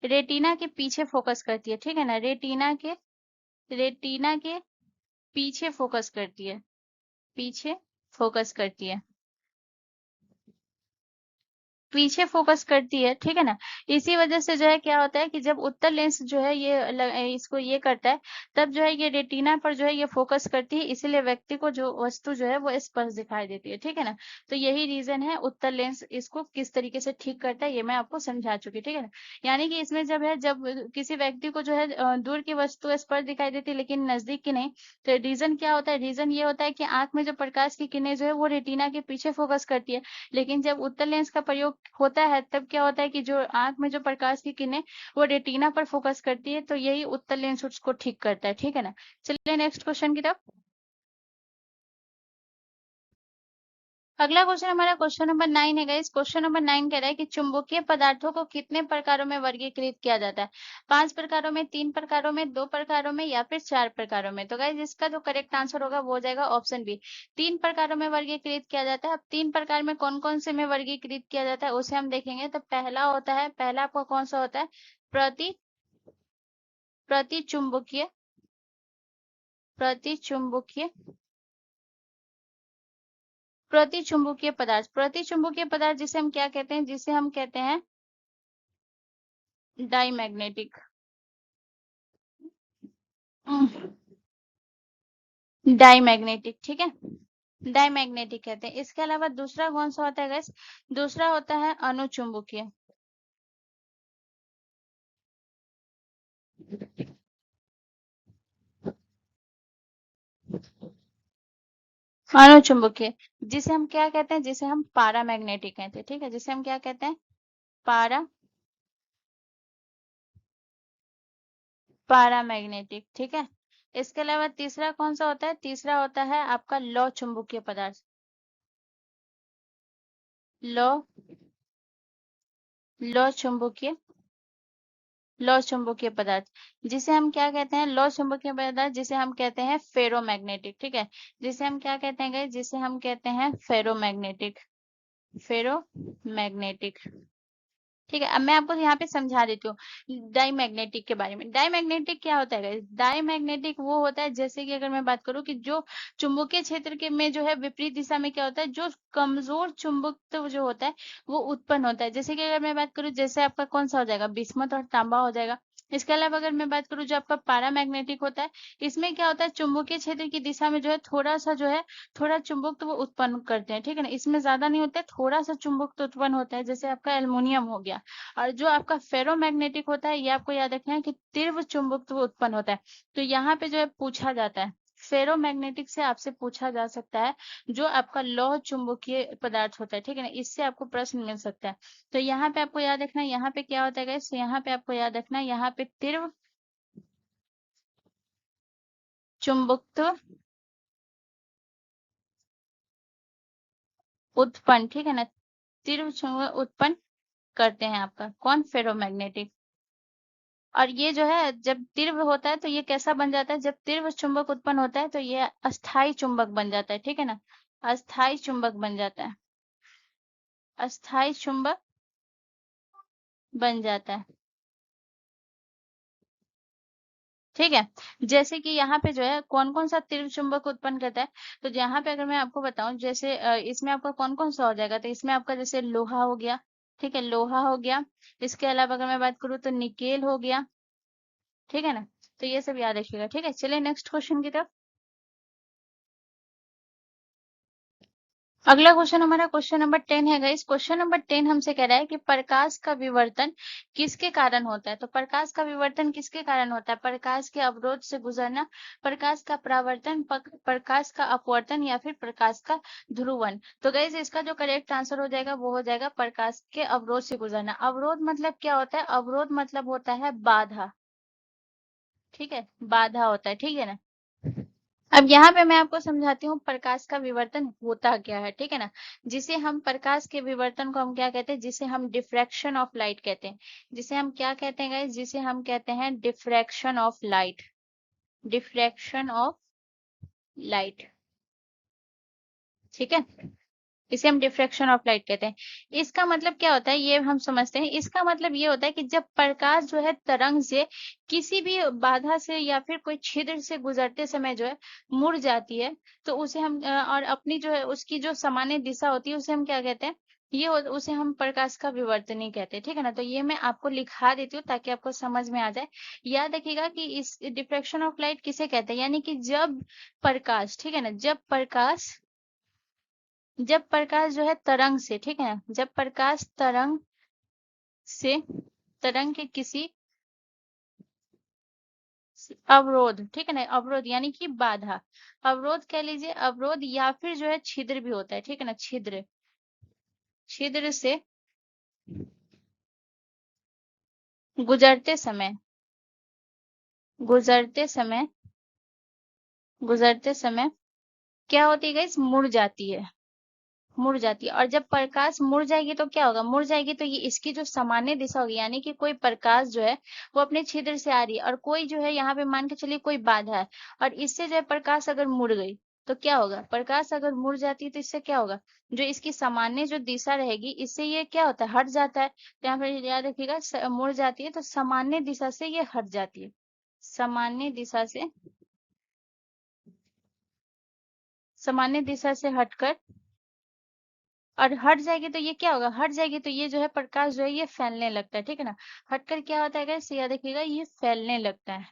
रेटिना के पीछे फोकस करती है, ठीक है ना। रेटिना के पीछे फोकस करती है, पीछे फोकस करती है, पीछे फोकस करती है, ठीक है ना। इसी वजह से जो है क्या होता है कि जब उत्तल लेंस जो है इसको ये करता है, तब जो है ये रेटिना पर जो है ये फोकस करती है, इसीलिए व्यक्ति को जो वस्तु जो है वो स्पष्ट दिखाई देती है, ठीक है ना। तो यही रीजन है उत्तल लेंस इसको किस तरीके से ठीक करता है, ये मैं आपको समझा चुकी, ठीक है ना। यानी कि इसमें जब है, जब किसी व्यक्ति को जो है दूर की वस्तु स्पष्ट दिखाई देती है लेकिन नजदीक की नहीं, तो रीजन क्या होता है, रीजन ये होता है कि आंख में जो प्रकाश की किरणें जो है वो रेटिना के पीछे फोकस करती है। लेकिन जब उत्तल लेंस का प्रयोग होता है, तब क्या होता है कि जो आंख में जो प्रकाश की किरणें वो रेटिना पर फोकस करती है, तो यही उत्तल लेंस उसको ठीक करता है, ठीक है ना। चलिए नेक्स्ट क्वेश्चन की तरफ। अगला क्वेश्चन हमारा क्वेश्चन नंबर 9 है गाइस। क्वेश्चन नंबर 9 कह रहा है कि चुंबकीय पदार्थों को कितने प्रकारों में वर्गीकृत किया जाता है, 5 प्रकारों में, 3 प्रकारों में, 2 प्रकारों में, या फिर 4 प्रकारों में। तो गाइस इसका जो करेक्ट आंसर होगा वो हो जाएगा ऑप्शन बी, 3 प्रकारों में वर्गीकृत किया जाता है। अब 3 प्रकार में कौन कौन से में वर्गीकृत किया जाता है उसे हम देखेंगे। तो पहला होता है, पहला आपका कौन सा होता है, प्रति प्रतिचुंबकीय प्रतिचुंबकीय प्रतिचुंबकीय पदार्थ। प्रतिचुंबकीय पदार्थ जिसे हम क्या कहते हैं? जिसे हम कहते हैं डाईमैग्नेटिक। डाईमैग्नेटिक, ठीक है, डाईमैग्नेटिक कहते हैं। इसके अलावा दूसरा कौन सा होता है गाइस? दूसरा होता है अनुचुंबकीय। अनुचुंबकीय जिसे हम क्या कहते हैं? जिसे हम पारामैग्नेटिक कहते हैं, ठीक है, जिसे हम क्या कहते हैं? पारामैग्नेटिक, ठीक है। इसके अलावा तीसरा कौन सा होता है? तीसरा होता है आपका लौ चुंबकीय पदार्थ। लौ लौ चुंबकीय लौ चुंबकीय पदार्थ जिसे हम क्या कहते हैं? लौ चुंबकीय पदार्थ जिसे हम कहते हैं फेरोमैग्नेटिक, ठीक है, जिसे हम क्या कहते हैं गाइस? जिसे हम कहते हैं फेरोमैग्नेटिक। फेरोमैग्नेटिक, ठीक है। अब मैं आपको यहाँ पे समझा देती हूँ डाईमैग्नेटिक के बारे में। डाईमैग्नेटिक क्या होता है गाइस? डाईमैग्नेटिक वो होता है, जैसे कि अगर मैं बात करूँ कि जो चुंबकीय क्षेत्र के में जो है विपरीत दिशा में क्या होता है, जो कमजोर चुंबकत्व जो होता है वो उत्पन्न होता है। जैसे कि अगर मैं बात करूँ, जैसे आपका कौन सा हो जाएगा? बिस्मथ और तांबा हो जाएगा। इसके अलावा अगर मैं बात करूँ जो आपका पारामैग्नेटिक होता है, इसमें क्या होता है? चुंबकीय क्षेत्र की दिशा में जो है थोड़ा सा जो है थोड़ा चुंबकत्व वो उत्पन्न करते हैं, ठीक है ना। इसमें ज्यादा नहीं होता है, थोड़ा सा चुंबकत्व उत्पन्न होता है, जैसे आपका एल्युमिनियम हो गया। और जो आपका फेरोमैग्नेटिक होता है, ये आपको याद रखना है कि तीव्र चुंबकत्व उत्पन्न होता है। तो यहाँ पे जो है पूछा जाता है, फेरोमैग्नेटिक से आपसे पूछा जा सकता है जो आपका लौह चुंबकीय पदार्थ होता है, ठीक है ना, इससे आपको प्रश्न मिल सकता है। तो यहाँ पे आपको याद रखना है यहाँ पे क्या होता है गाइस? यहाँ पे आपको याद रखना है यहाँ पे तीव्र चुंबकत्व उत्पन्न, ठीक है ना, तीव्र चुंबक उत्पन्न करते हैं आपका कौन? फेरोमैग्नेटिक। और ये जो है जब तीव्र होता है तो ये कैसा बन जाता है? जब तीव्र चुंबक उत्पन्न होता है तो ये अस्थाई चुंबक बन जाता है, ठीक है ना, अस्थाई चुंबक बन जाता है, अस्थाई चुंबक बन जाता है, ठीक है। जैसे कि यहाँ पे जो है कौन कौन सा तीव्र चुंबक उत्पन्न करता है, तो यहाँ पे अगर मैं आपको बताऊं, जैसे इसमें आपका कौन कौन सा हो जाएगा, तो इसमें आपका जैसे लोहा हो गया, ठीक है, लोहा हो गया। इसके अलावा अगर मैं बात करूँ तो निकेल हो गया, ठीक है ना। तो ये सब याद रखिएगा, ठीक है। चलिए नेक्स्ट क्वेश्चन की तरफ। अगला क्वेश्चन हमारा क्वेश्चन नंबर 10 है गाइस। क्वेश्चन नंबर 10 हमसे कह रहा है कि प्रकाश का विवर्तन किसके कारण होता है? तो प्रकाश का विवर्तन किसके कारण होता है? प्रकाश के अवरोध से गुजरना, प्रकाश का परावर्तन, प्रकाश का अपवर्तन, या फिर प्रकाश का ध्रुवन। तो गाइस इसका जो करेक्ट आंसर हो जाएगा वो हो जाएगा प्रकाश के अवरोध से गुजरना। अवरोध मतलब क्या होता है? अवरोध मतलब होता है बाधा, ठीक है, बाधा होता है, ठीक है ना। अब यहाँ पे मैं आपको समझाती हूँ प्रकाश का विवर्तन होता क्या है, ठीक है ना। जिसे हम प्रकाश के विवर्तन को हम क्या कहते हैं? जिसे हम डिफ्रैक्शन ऑफ लाइट कहते हैं। जिसे हम क्या कहते हैं गाइस? जिसे हम कहते हैं diffraction of light. Diffraction of light, ठीक है, इसे हम डिफ्रैक्शन ऑफ लाइट कहते हैं। इसका मतलब क्या होता है ये हम समझते हैं। इसका मतलब ये होता है कि जब प्रकाश जो है तरंग से किसी भी बाधा से या फिर कोई छिद्र से गुजरते समय जो है मुड़ जाती है, तो उसे हम और अपनी जो है उसकी जो सामान्य दिशा होती है उसे हम क्या कहते हैं? उसे हम प्रकाश का विवर्तनी कहते हैं, ठीक है ना। तो ये मैं आपको लिखा देती हूँ ताकि आपको समझ में आ जाए। याद रखिएगा कि इस डिफ्रैक्शन ऑफ लाइट किसे कहते हैं, यानी कि जब प्रकाश, ठीक है ना, जब प्रकाश जो है तरंग से, ठीक है, जब प्रकाश तरंग से तरंग के किसी अवरोध, ठीक है ना, अवरोध यानी कि बाधा, अवरोध कह लीजिए, अवरोध या फिर जो है छिद्र भी होता है, ठीक है ना, छिद्र, छिद्र से गुजरते समय गुजरते समय गुजरते समय क्या होती है गाइस? मुड़ जाती है, मुड़ जाती है। और जब प्रकाश मुड़ जाएगी तो क्या होगा? मुड़ जाएगी तो ये इसकी जो सामान्य दिशा होगी, यानी कि कोई प्रकाश जो है वो अपने छिद्र से आ रही है और कोई जो है यहाँ पे मान के चलिए कोई बाधा है और इससे जो है प्रकाश अगर मुड़ गई तो क्या होगा, प्रकाश अगर मुड़ जाती है तो इससे क्या होगा, जो इसकी सामान्य जो दिशा रहेगी इससे ये क्या होता है, हट जाता है। तो यहाँ पे याद रखिएगा, मुड़ जाती है तो सामान्य दिशा से ये हट जाती है, सामान्य दिशा से, सामान्य दिशा से हटकर, और हट जाएगी तो ये क्या होगा, हट जाएगी तो ये जो है प्रकाश जो है ये फैलने लगता है, ठीक है ना। हटकर क्या होता है गाइस, याद रखिएगा, ये फैलने लगता है,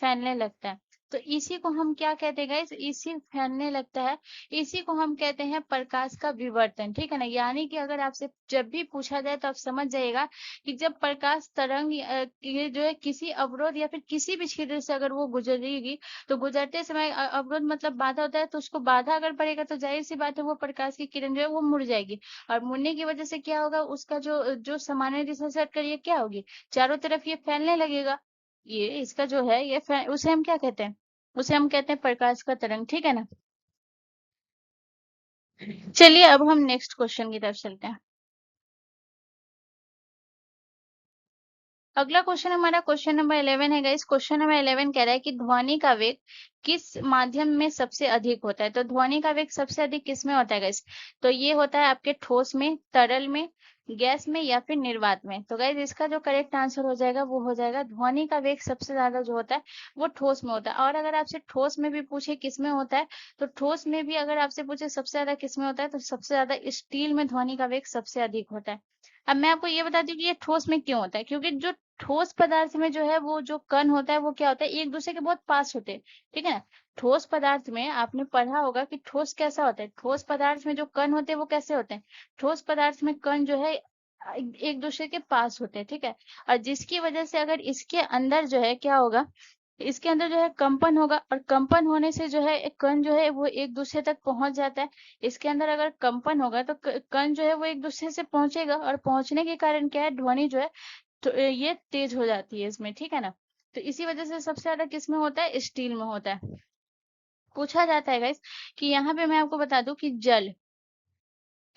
फैलने लगता है। तो इसी को हम क्या कहते हैं गाइस, इसी फैलने लगता है, इसी को हम कहते हैं प्रकाश का विवर्तन, ठीक है ना। यानी कि अगर आपसे जब भी पूछा जाए तो आप समझ जाइएगा कि जब प्रकाश तरंग ये जो है किसी अवरोध या फिर किसी भी क्षेत्र से अगर वो गुजरेगी, तो गुजरते समय अवरोध मतलब बाधा होता है, तो उसको बाधा अगर पड़ेगा तो जाहिर सी बात है वो प्रकाश की किरण जो है वो मुड़ जाएगी, और मुड़ने की वजह से क्या होगा, उसका जो जो सामान्य दिशा से हटकर ये क्या होगी, चारों तरफ ये फैलने लगेगा। ये इसका जो है ये उसे हम क्या कहते हैं, उसे हम कहते हैं प्रकाश का तरंग, ठीक है ना। चलिए अब हम नेक्स्ट क्वेश्चन की तरफ चलते हैं। अगला क्वेश्चन हमारा क्वेश्चन नंबर 11 है गाइस। क्वेश्चन नंबर 11 कह रहा है कि ध्वनि का वेग किस माध्यम में सबसे अधिक होता है। तो ध्वनि का वेग सबसे अधिक किस में होता है गाइस, तो ये होता है आपके ठोस में, तरल में, गैस में या फिर निर्वात में। तो गाइस इसका जो करेक्ट आंसर हो जाएगा वो हो जाएगा ध्वनि का वेग सबसे ज्यादा जो होता है वो ठोस में होता है। और अगर आपसे ठोस में भी पूछे किस में होता है, तो ठोस में भी अगर आपसे पूछे सबसे ज्यादा किस में होता है, तो सबसे ज्यादा स्टील में ध्वनि का वेग सबसे अधिक होता है। अब मैं आपको ये बताती हूँ कि ये ठोस में क्यों होता है, क्योंकि जो ठोस पदार्थ में जो है वो जो कण होता है वो क्या होता है, एक दूसरे के बहुत पास होते हैं, ठीक है ना। ठोस पदार्थ में आपने पढ़ा होगा कि ठोस कैसा होता है, ठोस पदार्थ में जो कण होते हैं वो कैसे होते हैं, ठोस पदार्थ में कण जो है एक दूसरे के पास होते हैं, ठीक है। और जिसकी वजह से अगर इसके अंदर जो है क्या होगा, इसके अंदर जो है कंपन होगा, और कंपन होने से जो है एक कण जो है वो एक दूसरे तक पहुंच जाता है। इसके अंदर अगर कंपन होगा तो कण जो है वो एक दूसरे से पहुंचेगा, और पहुंचने के कारण क्या है, ध्वनि जो है तो ये तेज हो जाती है इसमें, ठीक है ना। तो इसी वजह से सबसे ज्यादा किसमें होता है, स्टील में होता है। पूछा जाता है गाइस कि यहाँ पे मैं आपको बता दूं कि जल,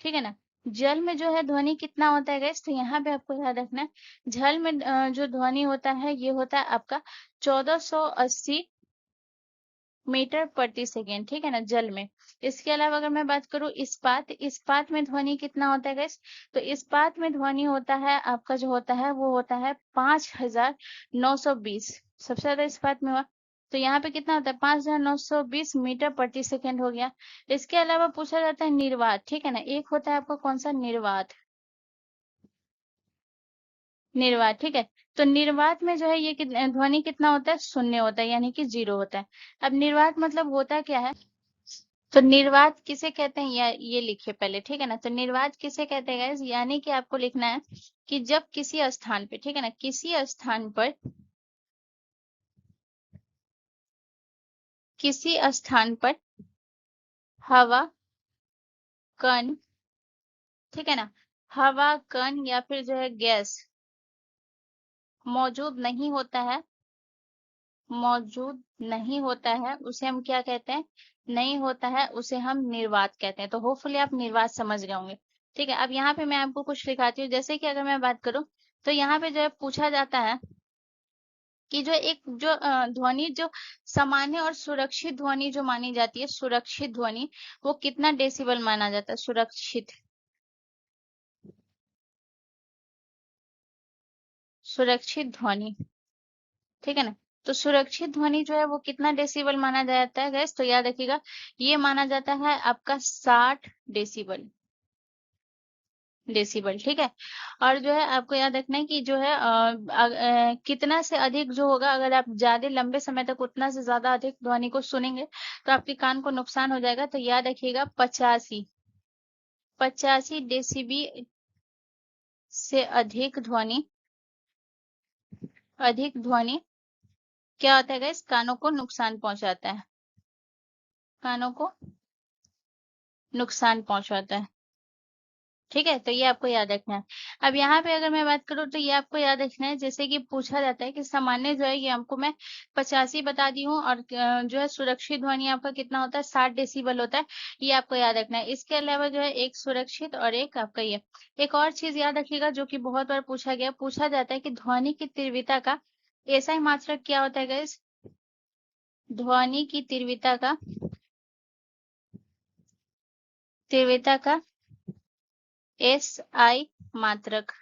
ठीक है ना, जल में जो है ध्वनि कितना होता है गैस, तो यहाँ पे आपको याद रखना है, जल में जो ध्वनि होता है ये होता है आपका 1480 मीटर प्रति सेकेंड, ठीक है ना, जल में। इसके अलावा अगर मैं बात करूं इस्पात, इस्पात में ध्वनि कितना होता है गैस, तो इस्पात में ध्वनि होता है आपका जो होता है वो होता है 5920, सबसे ज्यादा इस्पात में हुआ। तो यहाँ पे कितना होता है 5920 मीटर प्रति सेकेंड हो गया। इसके अलावा पूछा जाता है निर्वात, ठीक है ना, एक होता है आपका कौन सा, निर्वात, निर्वात, ठीक है। तो निर्वात में जो है ये ध्वनि कितना होता है, शून्य होता है, यानी कि जीरो होता है। अब निर्वात मतलब होता क्या है, तो निर्वात किसे कहते हैं, या ये लिखिए पहले, ठीक है ना। तो निर्वात किसे कहते हैं guys? यानी कि आपको लिखना है कि जब किसी स्थान पे, ठीक है ना, किसी स्थान पर, किसी स्थान पर हवा कण, ठीक है ना, हवा कण या फिर जो है गैस मौजूद नहीं होता है, मौजूद नहीं होता है, उसे हम क्या कहते हैं, नहीं होता है, उसे हम निर्वात कहते हैं। तो होपफुली आप निर्वात समझ गए होंगे, ठीक है। अब यहाँ पे मैं आपको कुछ दिखाती हूँ, जैसे कि अगर मैं बात करूँ तो यहाँ पे जो है पूछा जाता है कि जो एक जो ध्वनि जो सामान्य और सुरक्षित ध्वनि जो मानी जाती है, सुरक्षित ध्वनि, वो कितना डेसिबल माना जाता है, सुरक्षित, सुरक्षित ध्वनि, ठीक है ना। तो सुरक्षित ध्वनि जो है वो कितना डेसिबल माना जाता है गैस, तो याद रखिएगा ये माना जाता है आपका 60 डेसिबल, डेसिबल, ठीक है। और जो है आपको याद रखना है कि जो है कितना से अधिक जो होगा, अगर आप ज्यादा लंबे समय तक उतना से ज्यादा अधिक ध्वनि को सुनेंगे तो आपके कान को नुकसान हो जाएगा। तो याद रखिएगा 85, 85 डेसिबी से अधिक ध्वनि, अधिक ध्वनि क्या होता है गाइस, कानों को नुकसान पहुंचाता है, कानों को नुकसान पहुंचाता है, ठीक है। तो ये आपको याद रखना है। अब यहाँ पे अगर मैं बात करूँ तो ये आपको याद रखना है, जैसे कि पूछा जाता है कि सामान्य जो है ये हमको मैं 85 बता दी हूँ, और जो है सुरक्षित ध्वनि आपका कितना होता है, 60 डेसिबल होता है, ये आपको याद रखना है। इसके अलावा जो है एक सुरक्षित और एक आपका ये, एक और चीज याद रखिएगा जो कि बहुत बार पूछा गया, पूछा जाता है कि ध्वनि की तीव्रता का ऐसा ही मात्रक क्या होता है गाइस, ध्वनि की तीव्रता का तीव्रता का SI मात्रक।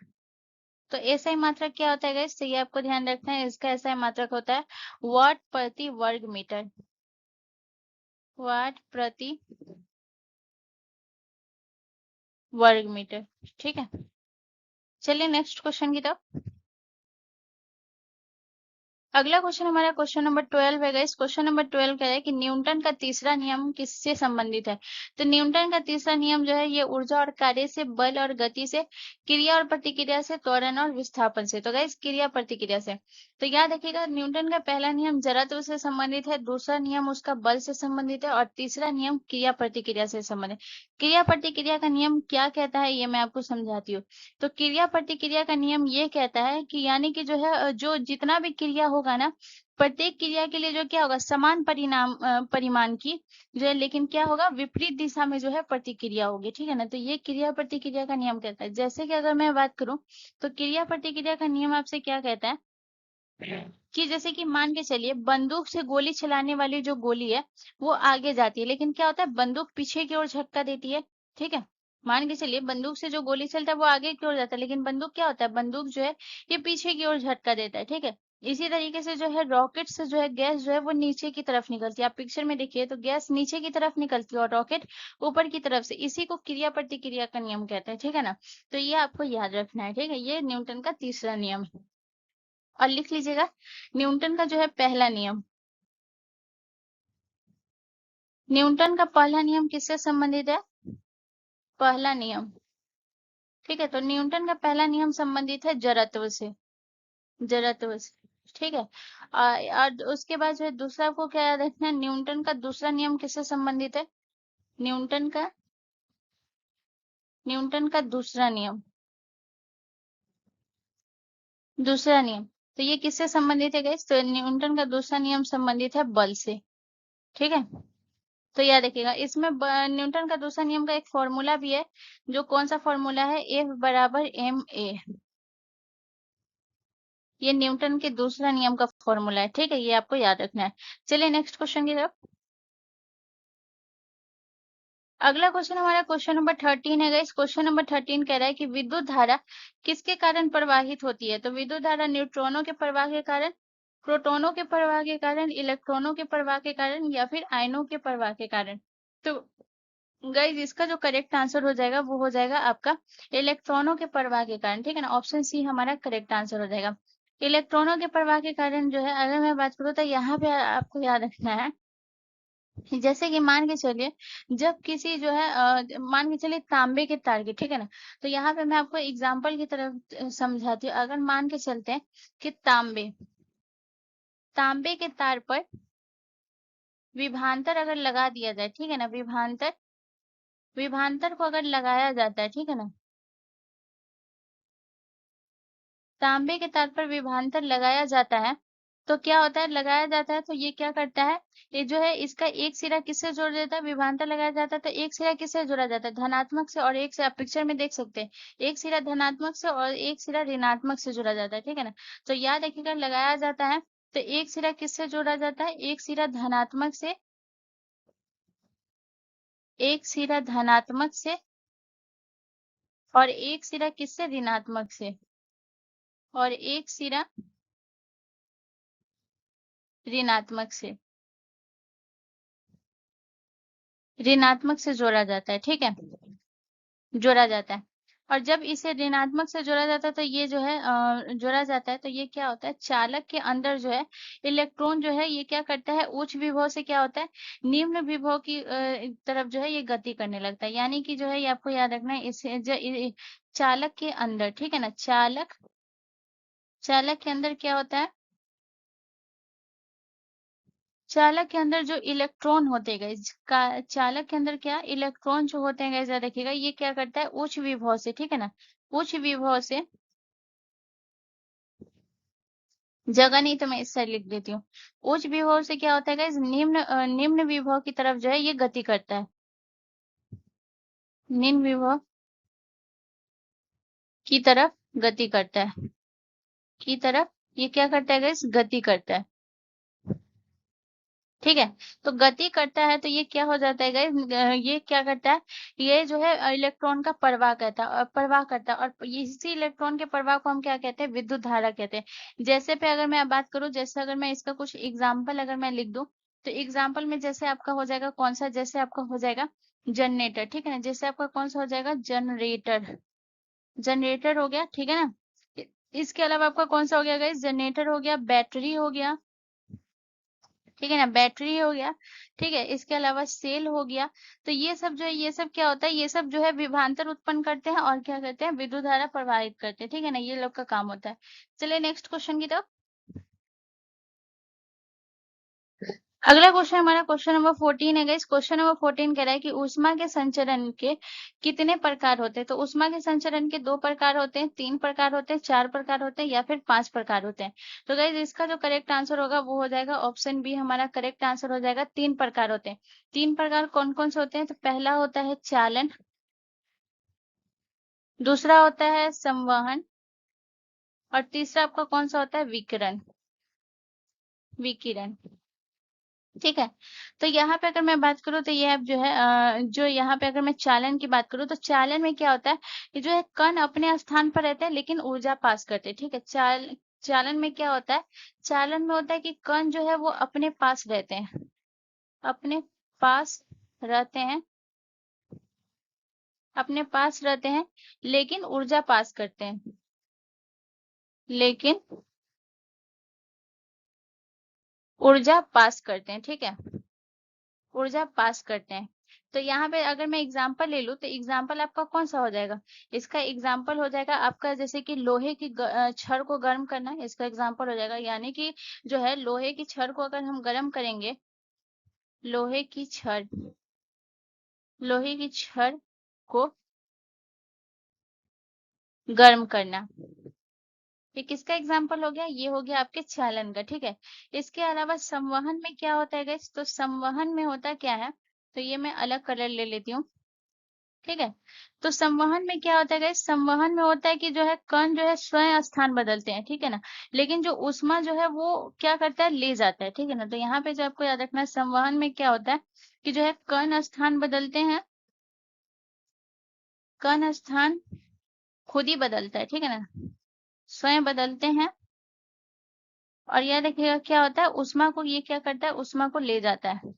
तो SI मात्रक क्या होता है गाइस? तो ये आपको ध्यान रखना है, इसका SI मात्रक होता है वाट प्रति वर्ग मीटर। वाट प्रति वर्ग मीटर। ठीक है, चलिए नेक्स्ट क्वेश्चन की तरफ। अगला क्वेश्चन हमारा क्वेश्चन नंबर 12 है गाइस। क्वेश्चन नंबर 12 कह रहा है कि न्यूटन का तीसरा नियम किससे संबंधित है? तो न्यूटन का तीसरा नियम जो है ये ऊर्जा और कार्य से, बल और गति से, क्रिया और प्रतिक्रिया से, त्वरण और विस्थापन से। तो गाइस क्रिया प्रतिक्रिया से। तो याद रखिएगा न्यूटन का पहला नियम जड़त्व से संबंधित है, दूसरा नियम उसका बल से संबंधित है और तीसरा नियम क्रिया प्रतिक्रिया से संबंधित। क्रिया प्रतिक्रिया का नियम क्या कहता है ये मैं आपको समझाती हूँ। तो क्रिया प्रतिक्रिया का नियम ये कहता है कि यानी कि जो है जो जितना भी क्रिया होगा ना, प्रत्येक क्रिया के लिए जो क्या होगा, समान परिमाण की जो है, लेकिन क्या होगा, विपरीत दिशा में जो है प्रतिक्रिया होगी। ठीक है ना, तो ये क्रिया प्रतिक्रिया का नियम कहता है। जैसे कि अगर मैं बात करूं तो क्रिया प्रतिक्रिया का नियम आपसे क्या कहता है कि जैसे कि मान के चलिए बंदूक से गोली चलाने वाली जो गोली है वो आगे जाती है, लेकिन क्या होता है, बंदूक पीछे की ओर झटका देती है। ठीक है, मान के चलिए बंदूक से जो गोली चलता है वो आगे की ओर जाता है, लेकिन बंदूक क्या होता है, बंदूक जो है ये पीछे की ओर झटका देता है। ठीक है, इसी तरीके से जो है रॉकेट से जो है गैस जो है वो नीचे की तरफ निकलती है। आप पिक्चर में देखिए तो गैस नीचे की तरफ निकलती है और रॉकेट ऊपर की तरफ से। इसी को क्रिया प्रतिक्रिया का नियम कहते हैं। ठीक है ना, तो ये आपको याद रखना है। ठीक है, ये न्यूटन का तीसरा नियम है। और लिख लीजिएगा न्यूटन का जो है पहला नियम। न्यूटन का पहला नियम किससे संबंधित है? पहला नियम। ठीक है, तो न्यूटन का पहला नियम संबंधित है जड़त्व से। जड़त्व से। ठीक है, और उसके बाद जो है दूसरा आपको क्या याद रखना है, न्यूटन का दूसरा नियम किससे संबंधित है? न्यूटन का न्यूटन का दूसरा नियम। दूसरा नियम, तो ये किससे संबंधित है गाइस? तो न्यूटन का दूसरा नियम संबंधित है बल से। ठीक है, तो याद रखिएगा इसमें न्यूटन का दूसरा नियम का एक फॉर्मूला भी है। जो कौन सा फॉर्मूला है? F बराबर ma। ये न्यूटन के दूसरा नियम का फॉर्मूला है। ठीक है, ये आपको याद रखना है। चलिए नेक्स्ट क्वेश्चन की तरफ। अगला क्वेश्चन हमारा क्वेश्चन नंबर 13 है गाइस। क्वेश्चन नंबर 13 कह रहा है कि विद्युत धारा किसके कारण प्रवाहित होती है? तो विद्युत धारा न्यूट्रॉनों के प्रवाह के कारण, प्रोटॉनों के प्रवाह के कारण, इलेक्ट्रॉनों के प्रवाह के कारण या फिर आयनों के प्रवाह के कारण। तो गाइज इसका जो करेक्ट आंसर हो जाएगा वो हो जाएगा आपका इलेक्ट्रॉनों के प्रवाह के कारण। ठीक है ना, ऑप्शन सी हमारा करेक्ट आंसर हो जाएगा। इलेक्ट्रॉनों के प्रवाह के कारण जो है, अगर मैं बात करूँ तो यहाँ पे आपको याद रखना है कि जैसे कि मान के चलिए जब किसी जो है मान के चलिए तांबे के तार की। ठीक है ना, तो यहाँ पे मैं आपको एग्जाम्पल की तरफ समझाती हूँ। अगर मान के चलते हैं कि तांबे तांबे के तार पर विभवांतर अगर लगा दिया जाए। ठीक है ना, विभवांतर विभवांतर को अगर लगाया जाता है। ठीक है ना, तांबे के तार पर विभवांतर लगाया जाता है तो क्या होता है, लगाया जाता है तो ये क्या करता है, ये जो है इसका एक सिरा किससे जोड़ देता है? विभवांतर लगाया जाता है तो एक सिरा किससे जोड़ा जाता है? धनात्मक से। और एक से आप पिक्चर में देख सकते हैं, एक सिरा धनात्मक से और एक सिरा ऋणात्मक से जोड़ा जाता है। ठीक है ना, तो याद रखिएगा लगाया जाता है तो एक सिरा किससे जोड़ा जाता है? एक सिरा धनात्मक से, एक सिरा धनात्मक से और एक सिरा किससे? ऋणात्मक से। और एक सिरा ऋणात्मक से, ऋणात्मक से जोड़ा जाता है। ठीक है, जोड़ा जाता है। और जब इसे ऋणात्मक से जोड़ा जाता है तो ये जो है जोड़ा जाता है तो ये क्या होता है, चालक के अंदर जो है इलेक्ट्रॉन जो है ये क्या करता है, उच्च विभव से क्या होता है, निम्न विभव की तरफ जो है ये गति करने लगता है। यानी कि जो है ये आपको याद रखना है, इसे चालक के अंदर। ठीक है ना, चालक चालक के अंदर क्या होता है, चालक के अंदर जो इलेक्ट्रॉन होते गए का, चालक के अंदर क्या इलेक्ट्रॉन जो होते हैं जरा देखिएगा, ये क्या करता है, उच्च विभव से। ठीक है ना, उच्च विभव से, जगह नहीं तो मैं इस साइड लिख देती हूँ। उच्च विभव से क्या होता है गाइस, निम्न विभव की तरफ जो है ये गति करता है। निम्न विभव की तरफ गति करता है। की तरफ ये क्या करता है गाइस, गति करता है। ठीक है। तो गति करता है तो ये क्या हो जाता है गाइस, ये क्या करता है, ये जो है इलेक्ट्रॉन का प्रवाह करता है और प्रवाह करता है, और इसी इलेक्ट्रॉन के प्रवाह को हम क्या कहते हैं, विद्युत धारा कहते हैं। जैसे पे अगर मैं बात करूं, जैसे अगर मैं इसका कुछ एग्जाम्पल अगर मैं लिख दूं, तो एग्जाम्पल में जैसे आपका हो जाएगा कौन सा, जैसे आपका हो जाएगा जनरेटर, ठीक है ना, जैसे आपका कौन सा हो जाएगा, जनरेटर, जनरेटर हो गया, ठीक है ना। इसके अलावा आपका कौन सा हो गया गाइस, जनरेटर हो गया, बैटरी हो गया, ठीक है ना, बैटरी हो गया, ठीक है। इसके अलावा सेल हो गया। तो ये सब जो है, ये सब क्या होता है, ये सब जो है विभवांतर उत्पन्न करते हैं और क्या करते हैं, विद्युत धारा प्रवाहित करते हैं, ठीक है ना, ये लोग का काम होता है। चलिए नेक्स्ट क्वेश्चन की तरफ। अगला क्वेश्चन हमारा क्वेश्चन नंबर 14 है गाइस। क्वेश्चन नंबर 14 कह रहा है कि ऊष्मा के संचरण के कितने प्रकार होते हैं। तो ऊष्मा के संचरण के 2 प्रकार होते हैं, 3 प्रकार होते हैं, 4 प्रकार होते हैं या फिर 5 प्रकार होते हैं। तो गाइस इसका जो करेक्ट आंसर होगा वो हो जाएगा ऑप्शन बी, हमारा करेक्ट आंसर हो जाएगा, 3 प्रकार होते हैं। 3 प्रकार कौन कौन से होते हैं, तो पहला होता है चालन, दूसरा होता है संवहन, और तीसरा आपका कौन सा होता है, विकिरण, विकिरण, ठीक है। तो यहाँ पे अगर मैं बात करूँ तो ये अब जो है जो यहाँ पे अगर मैं चालन की बात करूँ, तो चालन में क्या होता है, ये जो है कण अपने स्थान पर रहते हैं लेकिन ऊर्जा पास करते हैं, ठीक है। चालन में क्या होता है, चालन में होता है कि कण जो है वो अपने पास रहते हैं, अपने पास रहते हैं, अपने पास रहते हैं, लेकिन ऊर्जा पास करते हैं, लेकिन ऊर्जा पास करते हैं, ठीक है, ऊर्जा पास करते हैं। तो यहाँ पे अगर मैं एग्जांपल ले लूं, तो एग्जांपल आपका कौन सा हो जाएगा, इसका एग्जांपल हो जाएगा आपका जैसे कि लोहे की छड़ को गर्म करना, इसका एग्जांपल हो जाएगा। यानी कि जो है लोहे की छड़ को अगर हम गर्म करेंगे, लोहे की छड़, लोहे की छड़ को गर्म करना, ये किसका एग्जाम्पल हो गया, ये हो गया आपके चालन का, ठीक है। इसके अलावा संवहन में क्या होता है गाइस, तो संवहन में होता क्या है, तो ये मैं अलग कलर ले लेती हूँ, ठीक है। तो संवहन में क्या होता है गाइस, संवहन में होता है कि जो है कण जो है स्वयं स्थान बदलते हैं, ठीक है ना, लेकिन जो ऊष्मा जो है वो क्या करता है, ले जाता है, ठीक है ना। तो यहाँ पे जो आपको याद रखना है, संवहन में क्या होता है कि जो है कण स्थान बदलते हैं, कण स्थान खुद ही बदलता है, ठीक है ना, स्वयं बदलते हैं। और यह देखिएगा क्या होता है, ऊष्मा को ये क्या करता है, ऊष्मा को ले जाता है,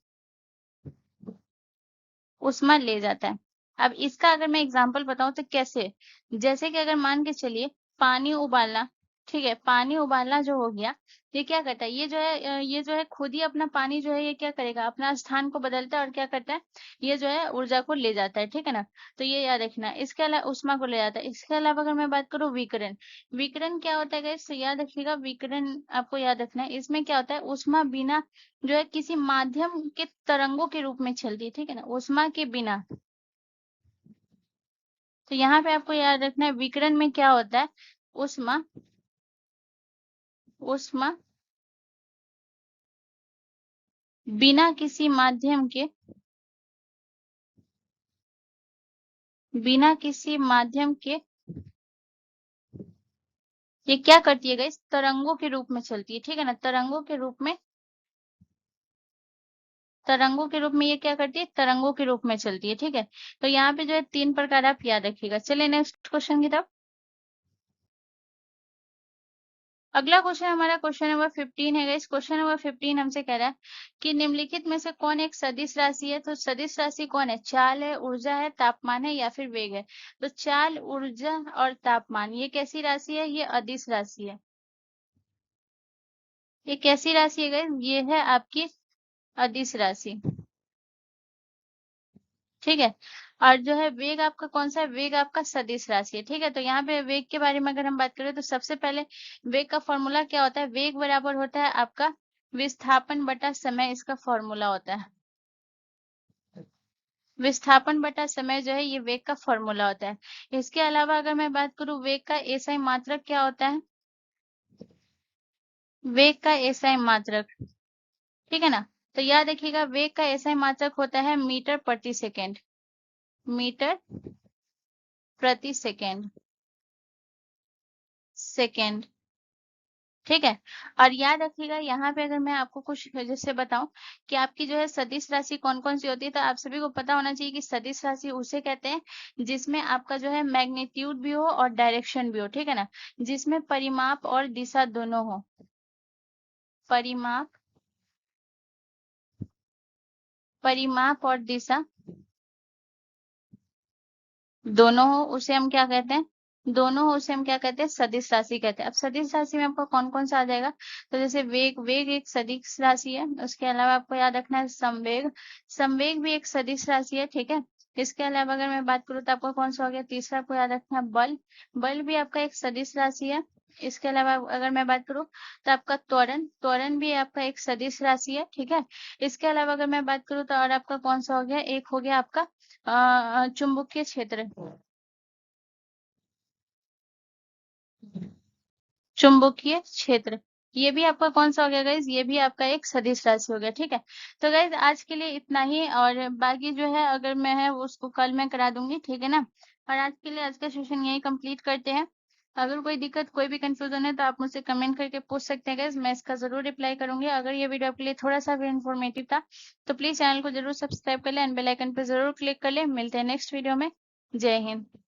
ऊष्मा ले जाता है। अब इसका अगर मैं एग्जांपल बताऊं तो कैसे, जैसे कि अगर मान के चलिए पानी उबालना, ठीक है, पानी उबालना जो हो गया, ये क्या करता है, ये जो है ये जो है खुद ही अपना पानी जो है ये क्या करेगा, अपना स्थान को बदलता है और क्या करता है, ये जो है ऊर्जा को ले जाता है, ठीक है ना। तो ये याद रखना है। इसके अलावा ऊष्मा को ले जाता है। इसके अलावा अगर मैं बात करूं विकिरण, विकिरण क्या होता है गाइस, तो याद रखिएगा, विकिरण आपको याद रखना है। इसमें क्या होता है, ऊष्मा बिना जो है किसी माध्यम के तरंगों के रूप में चलती है, ठीक है ना, ऊष्मा के बिना। तो यहाँ पे आपको याद रखना है विकिरण में क्या होता है, ऊष्मा, ऊष्मा बिना किसी माध्यम के, बिना किसी माध्यम के ये क्या करती है गाइस, तरंगों के रूप में चलती है, ठीक है ना, तरंगों के रूप में, तरंगों के रूप में ये क्या करती है, तरंगों के रूप में चलती है, ठीक है। तो यहाँ पे जो है 3 प्रकार आप याद रखिएगा। चलिए नेक्स्ट क्वेश्चन की तरफ। अगला क्वेश्चन हमारा क्वेश्चन नंबर 15 है गाइस। क्वेश्चन नंबर 15 हमसे कह रहा है कि निम्नलिखित में से कौन एक सदिश राशि है। तो सदिश राशि कौन है, चाल है, ऊर्जा है, तापमान है या फिर वेग है। तो चाल, ऊर्जा और तापमान ये कैसी राशि है, ये अदिश राशि है। ये कैसी राशि है गाइस, ये है आपकी अदिश राशि, ठीक है। और जो है वेग आपका कौन सा है, वेग आपका सदिश राशि है, ठीक है। तो यहाँ पे वेग के बारे में अगर हम बात करें तो सबसे पहले वेग का फॉर्मूला क्या होता है, वेग बराबर होता है आपका विस्थापन बटा समय, इसका फॉर्मूला होता है। विस्थापन बटा समय जो है ये वेग का फॉर्मूला होता है। इसके अलावा अगर मैं बात करूं वेग का एसआई मात्रक क्या होता है, वेग का एसआई मात्रक, ठीक है ना। तो याद रखिएगा वेग का एसआई मात्रक होता है मीटर प्रति सेकेंड, मीटर प्रति सेकेंड, सेकेंड, ठीक है। और याद रखिएगा यहाँ पे अगर मैं आपको कुछ जैसे बताऊं कि आपकी जो है सदिश राशि कौन कौन सी होती है, तो आप सभी को पता होना चाहिए कि सदिश राशि उसे कहते हैं जिसमें आपका जो है मैग्नीट्यूड भी हो और डायरेक्शन भी हो, ठीक है ना, जिसमें परिमाप और दिशा दोनों हो। परिमाप परिमाप और दिशा दोनों हो, उसे हम क्या कहते हैं, दोनों हो उसे हम क्या कहते हैं, सदिश राशि कहते हैं। अब सदिश राशि में आपका कौन कौन सा आ जाएगा, तो जैसे वेग, वेग एक सदिश राशि है। उसके अलावा आपको याद रखना है संवेग, संवेग भी एक सदिश राशि है, ठीक है। इसके अलावा अगर मैं बात करूँ तो आपको कौन सा हो गया, तीसरा आपको याद रखना है बल, बल भी आपका एक सदिश राशि है। इसके अलावा अगर मैं बात करूँ तो आपका त्वरण, त्वरण भी आपका एक सदिश राशि है, ठीक है। इसके अलावा अगर मैं बात करूँ तो और आपका कौन सा हो गया, एक हो गया आपका चुंबकीय क्षेत्र, चुंबकीय क्षेत्र, ये भी आपका कौन सा हो गया गाइज, ये भी आपका एक सदिश राशि हो गया, ठीक है। तो गाइज आज के लिए इतना ही, और बाकी जो है अगर मैं है वो उसको कल मैं करा दूंगी, ठीक है ना। और आज के लिए आज का सेशन यही कंप्लीट करते हैं। अगर कोई दिक्कत, कोई भी कंफ्यूजन है तो आप मुझसे कमेंट करके पूछ सकते हैं गाइज, मैं इसका जरूर रिप्लाई करूंगी। अगर ये वीडियो आपके लिए थोड़ा सा भी इन्फॉर्मेटिव था तो प्लीज चैनल को जरूर सब्सक्राइब कर ले एंड बेल आइकन पे जरूर क्लिक कर ले। मिलते हैं नेक्स्ट वीडियो में। जय हिंद।